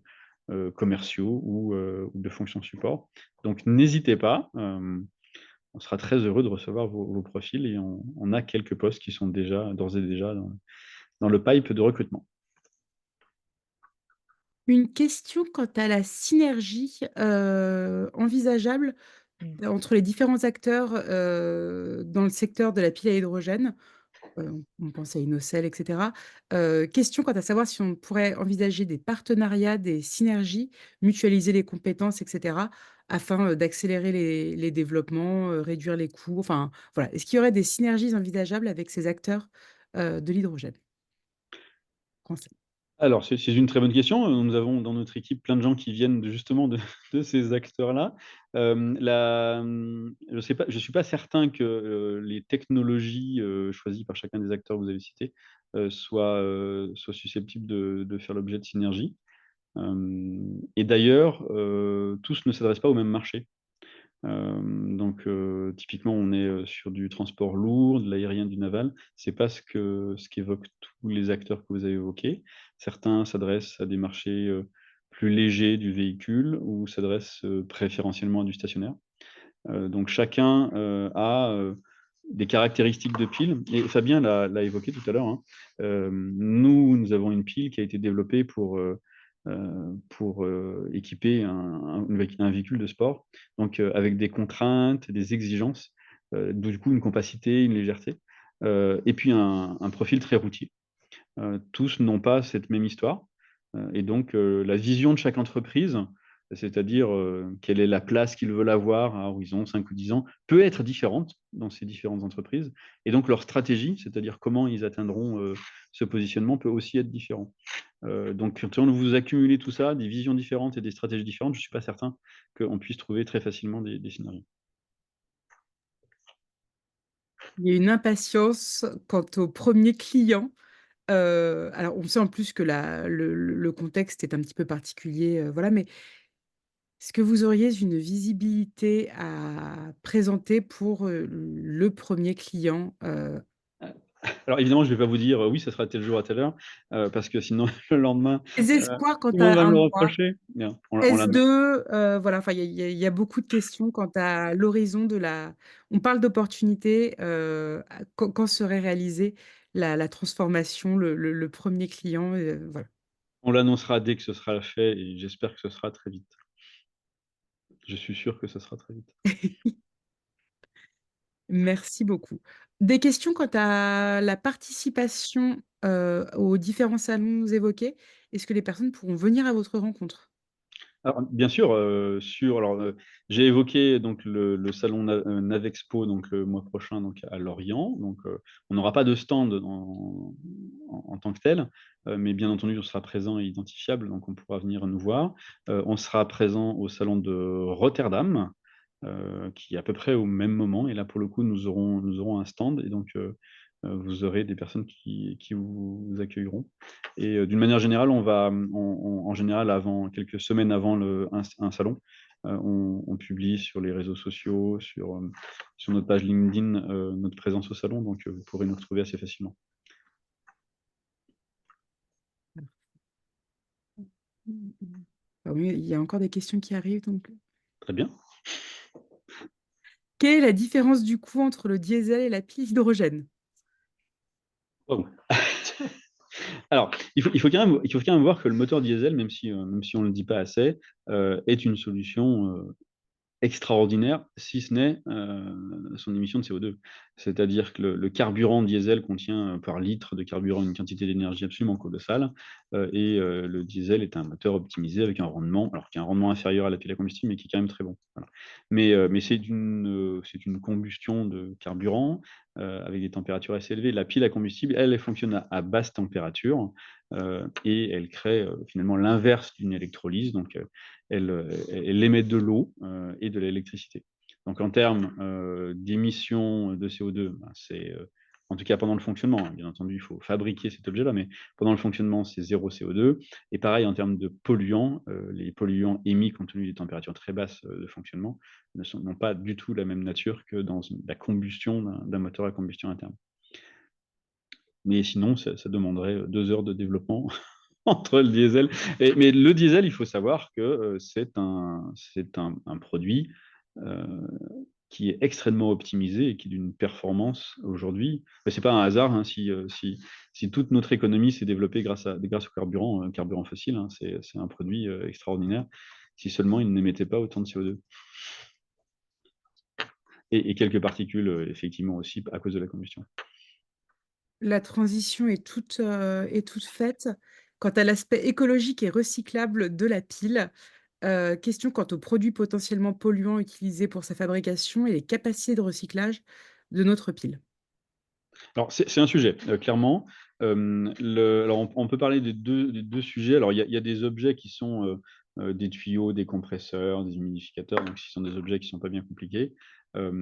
commerciaux ou de fonction support. Donc n'hésitez pas. On sera très heureux de recevoir vos profils, et on a quelques postes qui sont déjà, d'ores et déjà, dans le pipe de recrutement. une question quant à la synergie, envisageable entre les différents acteurs, dans le secteur de la pile à hydrogène. On pense à Inocel et cetera. Question quant à savoir si on pourrait envisager des partenariats, des synergies, mutualiser les compétences et cetera, afin, d'accélérer les développements, réduire les coûts, enfin, voilà. Est-ce qu'il y aurait des synergies envisageables avec ces acteurs, de l'hydrogène français? Alors, c'est une très bonne question. Nous avons dans notre équipe plein de gens qui viennent justement de de ces acteurs-là. Je suis pas certain que, les technologies, choisies par chacun des acteurs que vous avez cités, soient susceptibles de faire l'objet de synergies. Et d'ailleurs, tous ne s'adressent pas au même marché. Donc, typiquement, on est sur du transport lourd, de l'aérien, du naval. C'est pas ce qu'évoquent tous les acteurs que vous avez évoqués. Certains s'adressent à des marchés plus légers du véhicule, ou s'adressent préférentiellement à du stationnaire. Donc chacun a des caractéristiques de pile, et Fabien l'a évoqué tout à l'heure, hein. Nous avons une pile qui a été développée pour équiper un véhicule de sport, donc avec des contraintes, des exigences, du coup une compacité, une légèreté, et puis un profil très routier. Tous n'ont pas cette même histoire, et donc la vision de chaque entreprise, c'est-à-dire quelle est la place qu'ils veulent avoir à horizon 5 ou 10 ans, peut être différente dans ces différentes entreprises, et donc leur stratégie, c'est-à-dire comment ils atteindront ce positionnement, peut aussi être différent. Donc quand vous accumulez tout ça, des visions différentes et des stratégies différentes, je ne suis pas certain qu'on puisse trouver très facilement des scénarios. Il y a une impatience quant au premier client. Alors on sait en plus que le contexte est un petit peu particulier, voilà, mais est-ce que vous auriez une visibilité à présenter pour, le premier client? Alors évidemment, je ne vais pas vous dire: «Oui, ça sera tel jour à telle heure», parce que sinon le lendemain, Des heu, espoirs quant tout le monde va à me un le mois? reprocher. Bien, on l'a. S2, voilà, enfin il y a beaucoup de questions quant à l'horizon de la on parle d'opportunités, à quand serait réalisée la transformation, le 1er client, voilà. On l'annoncera dès que ce sera fait, et j'espère que ce sera très vite. Je suis sûr que ce sera très vite. Merci beaucoup. Des questions quant à la participation, aux différents salons évoqués? Est-ce que les personnes pourront venir à votre rencontre? Alors bien sûr, j'ai évoqué donc le salon Navexpo, donc le mois prochain, donc à Lorient. Donc, on n'aura pas de stand en tant que tel, mais bien entendu on sera présent et identifiable, donc on pourra venir nous voir. On sera présent au salon de Rotterdam, qui est à peu près au même moment. Et là, pour le coup, nous aurons un stand et donc vous aurez des personnes qui vous accueilleront. Et d'une manière générale, en général, quelques semaines avant un salon, on publie sur les réseaux sociaux, sur notre page LinkedIn, notre présence au salon, donc vous pourrez nous retrouver assez facilement. Ah oui, il y a encore des questions qui arrivent. Donc, Très bien. quelle est la différence du coup entre le diesel et la pile hydrogène? Wow. Alors, il faut quand même voir que le moteur diesel, même si on ne le dit pas assez, est une solution extraordinaire, si ce n'est son émission de CO2. C'est-à-dire que le carburant diesel contient par litre de carburant une quantité d'énergie absolument colossale, et le diesel est un moteur optimisé avec un rendement, alors qui a un rendement inférieur à la pile à combustible, mais qui est quand même très bon. Voilà. Mais c'est une combustion de carburant avec des températures assez élevées. La pile à combustible, elle fonctionne à basse température et elle crée finalement l'inverse d'une électrolyse. Donc, elle émet de l'eau et de l'électricité. Donc en termes d'émissions de CO2, ben, en tout cas pendant le fonctionnement, hein, bien entendu, il faut fabriquer cet objet-là, mais pendant le fonctionnement, c'est zéro CO2. Et pareil, en termes de polluants, les polluants émis compte tenu des températures très basses de fonctionnement n'ont pas du tout la même nature que dans la combustion d'un moteur à combustion interne. Mais sinon, ça demanderait 2 heures de développement entre le diesel. Mais le diesel, il faut savoir que c'est un produit euh, qui est extrêmement optimisé et qui est d'une performance aujourd'hui. Ce n'est pas un hasard hein, si toute notre économie s'est développée grâce au carburant fossile. Hein, c'est un produit extraordinaire. Si seulement il n'émettait pas autant de CO2. Et quelques particules, effectivement, aussi à cause de la combustion. La transition est toute faite. Quant à l'aspect écologique et recyclable de la pile, question quant aux produits potentiellement polluants utilisés pour sa fabrication et les capacités de recyclage de notre pile. Alors, c'est un sujet, clairement. Alors, on peut parler des deux sujets. Alors, il y a des objets qui sont des tuyaux, des compresseurs, des humidificateurs, donc ce sont des objets qui ne sont pas bien compliqués.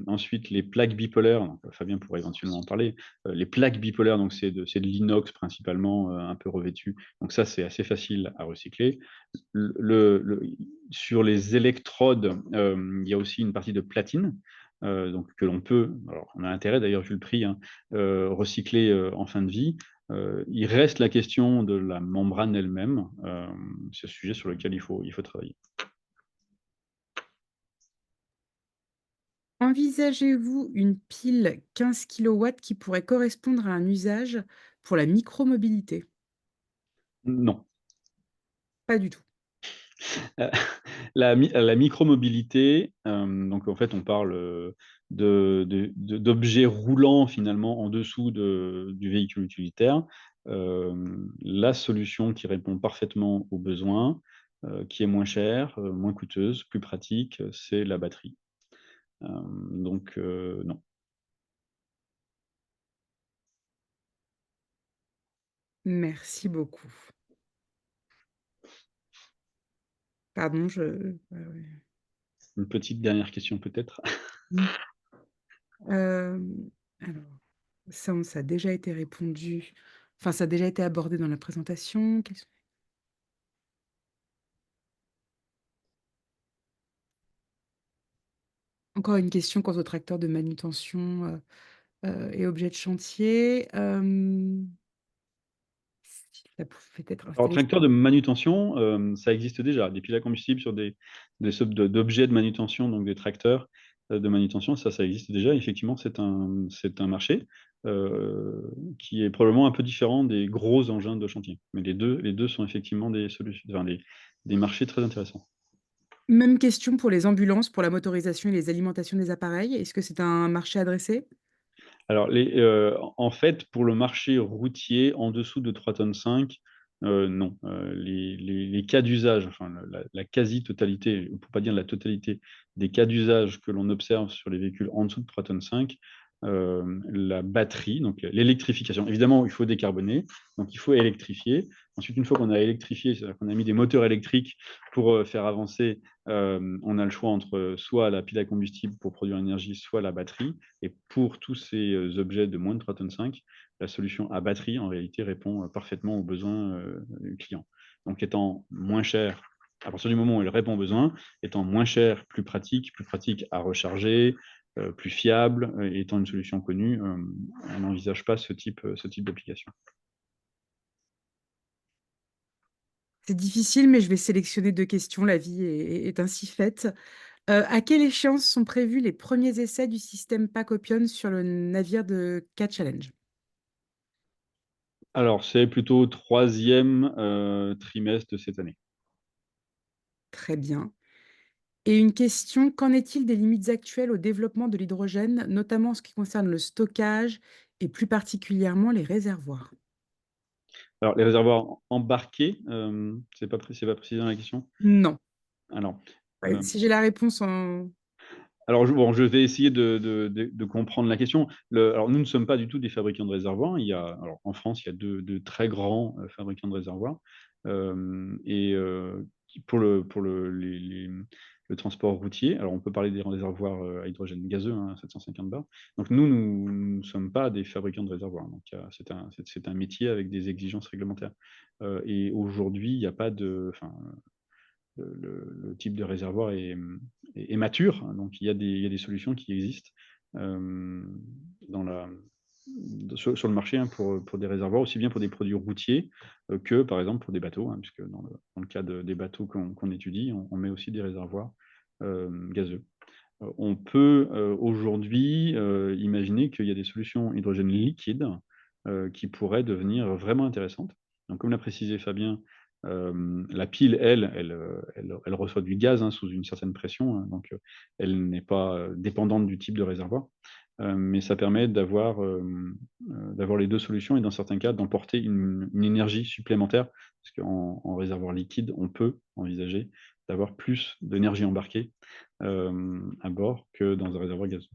Ensuite, les plaques bipolaires, donc, Fabien pourrait éventuellement en parler. Les plaques bipolaires, donc c'est de l'inox principalement, un peu revêtu. Donc ça, c'est assez facile à recycler. Sur les électrodes, il y a aussi une partie de platine. Donc que l'on peut, alors on a intérêt d'ailleurs vu le prix, hein, recycler en fin de vie. Il reste la question de la membrane elle-même. C'est un sujet sur lequel il faut travailler. Envisagez-vous une pile 15 kilowatts qui pourrait correspondre à un usage pour la micromobilité? Non. Pas du tout. Euh, la micromobilité, donc en fait on parle d'objets roulants finalement en dessous du véhicule utilitaire. La solution qui répond parfaitement aux besoins, qui est moins chère, moins coûteuse, plus pratique, c'est la batterie. Donc non. Merci beaucoup. Pardon, ouais, ouais. Une petite dernière question peut-être. Mmh. Alors, ça a déjà été répondu, enfin, ça a déjà été abordé dans la présentation. Encore une question quant aux tracteurs de manutention, et objets de chantier. Si ça pouvait être Alors, installé. tracteur de manutention, ça existe déjà. Des piles à combustible sur des sortes d'objets de manutention, donc des tracteurs de manutention, ça existe déjà. Effectivement, c'est un marché qui est probablement un peu différent des gros engins de chantier. Mais les deux sont effectivement des solutions, enfin, des marchés très intéressants. Même question pour les ambulances, pour la motorisation et les alimentations des appareils. Est-ce que c'est un marché adressé? Alors, en fait, pour le marché routier, en dessous de 3,5 tonnes, non. Les cas d'usage, enfin, la quasi-totalité, pour ne pas dire la totalité, des cas d'usage que l'on observe sur les véhicules en dessous de 3,5 tonnes, la batterie, donc l'électrification. Évidemment, il faut décarboner, donc il faut électrifier. Ensuite, une fois qu'on a électrifié, c'est-à-dire qu'on a mis des moteurs électriques pour faire avancer, on a le choix entre soit la pile à combustible pour produire l'énergie, soit la batterie. Et pour tous ces objets de moins de 3,5 tonnes, la solution à batterie, en réalité, répond parfaitement aux besoins du client. Donc, étant moins cher, à partir du moment où elle répond aux besoins, étant moins cher, plus pratique à recharger, plus fiable, et étant une solution connue, on n'envisage pas ce type d'application. C'est difficile, mais je vais sélectionner 2 questions, la vie est ainsi faite. À quelle échéance sont prévus les premiers essais du système PAC-OPION sur le navire de K-Challenge? Alors, c'est plutôt 3e trimestre de cette année. Très bien. Et une question, qu'en est-il des limites actuelles au développement de l'hydrogène, notamment en ce qui concerne le stockage et plus particulièrement les réservoirs? Alors, les réservoirs embarqués, c'est pas précisé dans la question? Non. Alors, Ouais, si j'ai la réponse en Alors, je vais essayer de comprendre la question. Alors, nous ne sommes pas du tout des fabricants de réservoirs. Alors, en France, il y a deux très grands fabricants de réservoirs. Et le transport routier, alors on peut parler des réservoirs à hydrogène gazeux, 750 bars. Donc, nous ne sommes pas des fabricants de réservoirs. Donc, c'est un métier avec des exigences réglementaires. Et aujourd'hui, il n'y a pas de. Enfin, le type de réservoir est mature, hein, donc il y a des solutions qui existent dans sur le marché, hein, pour des réservoirs, aussi bien pour des produits routiers que par exemple pour des bateaux, hein, puisque dans le cas des bateaux qu'on étudie, on met aussi des réservoirs gazeux. On peut aujourd'hui imaginer qu'il y a des solutions hydrogène liquide qui pourraient devenir vraiment intéressantes. Donc, comme l'a précisé Fabien, la pile, elle reçoit du gaz, hein, sous une certaine pression, hein, donc elle n'est pas dépendante du type de réservoir. Mais ça permet d'avoir les deux solutions et dans certains cas d'emporter une énergie supplémentaire, parce qu'en réservoir liquide, on peut envisager d'avoir plus d'énergie embarquée à bord que dans un réservoir gazeux.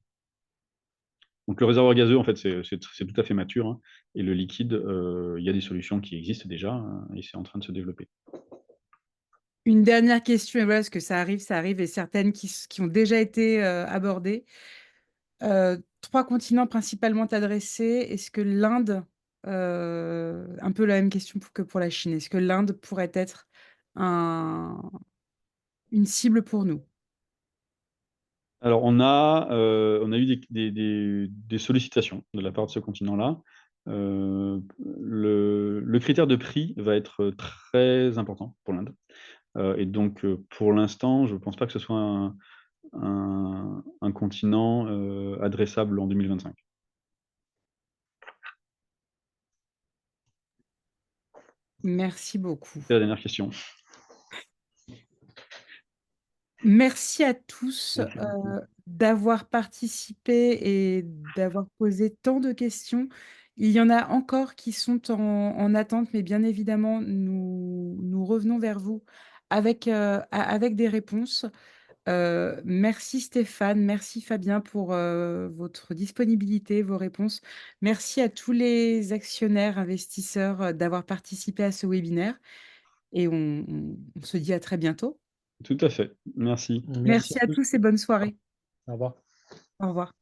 Donc le réservoir gazeux, en fait, c'est tout à fait mature, hein, et le liquide, il y a des solutions qui existent déjà, hein, et c'est en train de se développer. une dernière question, et voilà, parce que ça arrive et certaines qui ont déjà été, abordées. 3 continents principalement adressés. Est-ce que l'Inde, un peu la même question que pour la Chine, est-ce que l'Inde pourrait être un une cible pour nous? Alors on a eu des sollicitations de la part de ce continent-là. Le critère de prix va être très important pour l'Inde. Et donc, pour l'instant, je ne pense pas que ce soit un continent adressable en 2025. Merci beaucoup. C'est la dernière question. Merci à tous, Merci beaucoup. d'avoir participé et d'avoir posé tant de questions. Il y en a encore qui sont en attente, mais bien évidemment, nous revenons vers vous avec, avec des réponses. Merci Stéphane, merci Fabien pour, votre disponibilité, vos réponses. Merci à tous les actionnaires, investisseurs, d'avoir participé à ce webinaire et on se dit à très bientôt. Tout à fait. Merci. Merci Merci à à tous. tous et bonne soirée. Au revoir. Au revoir.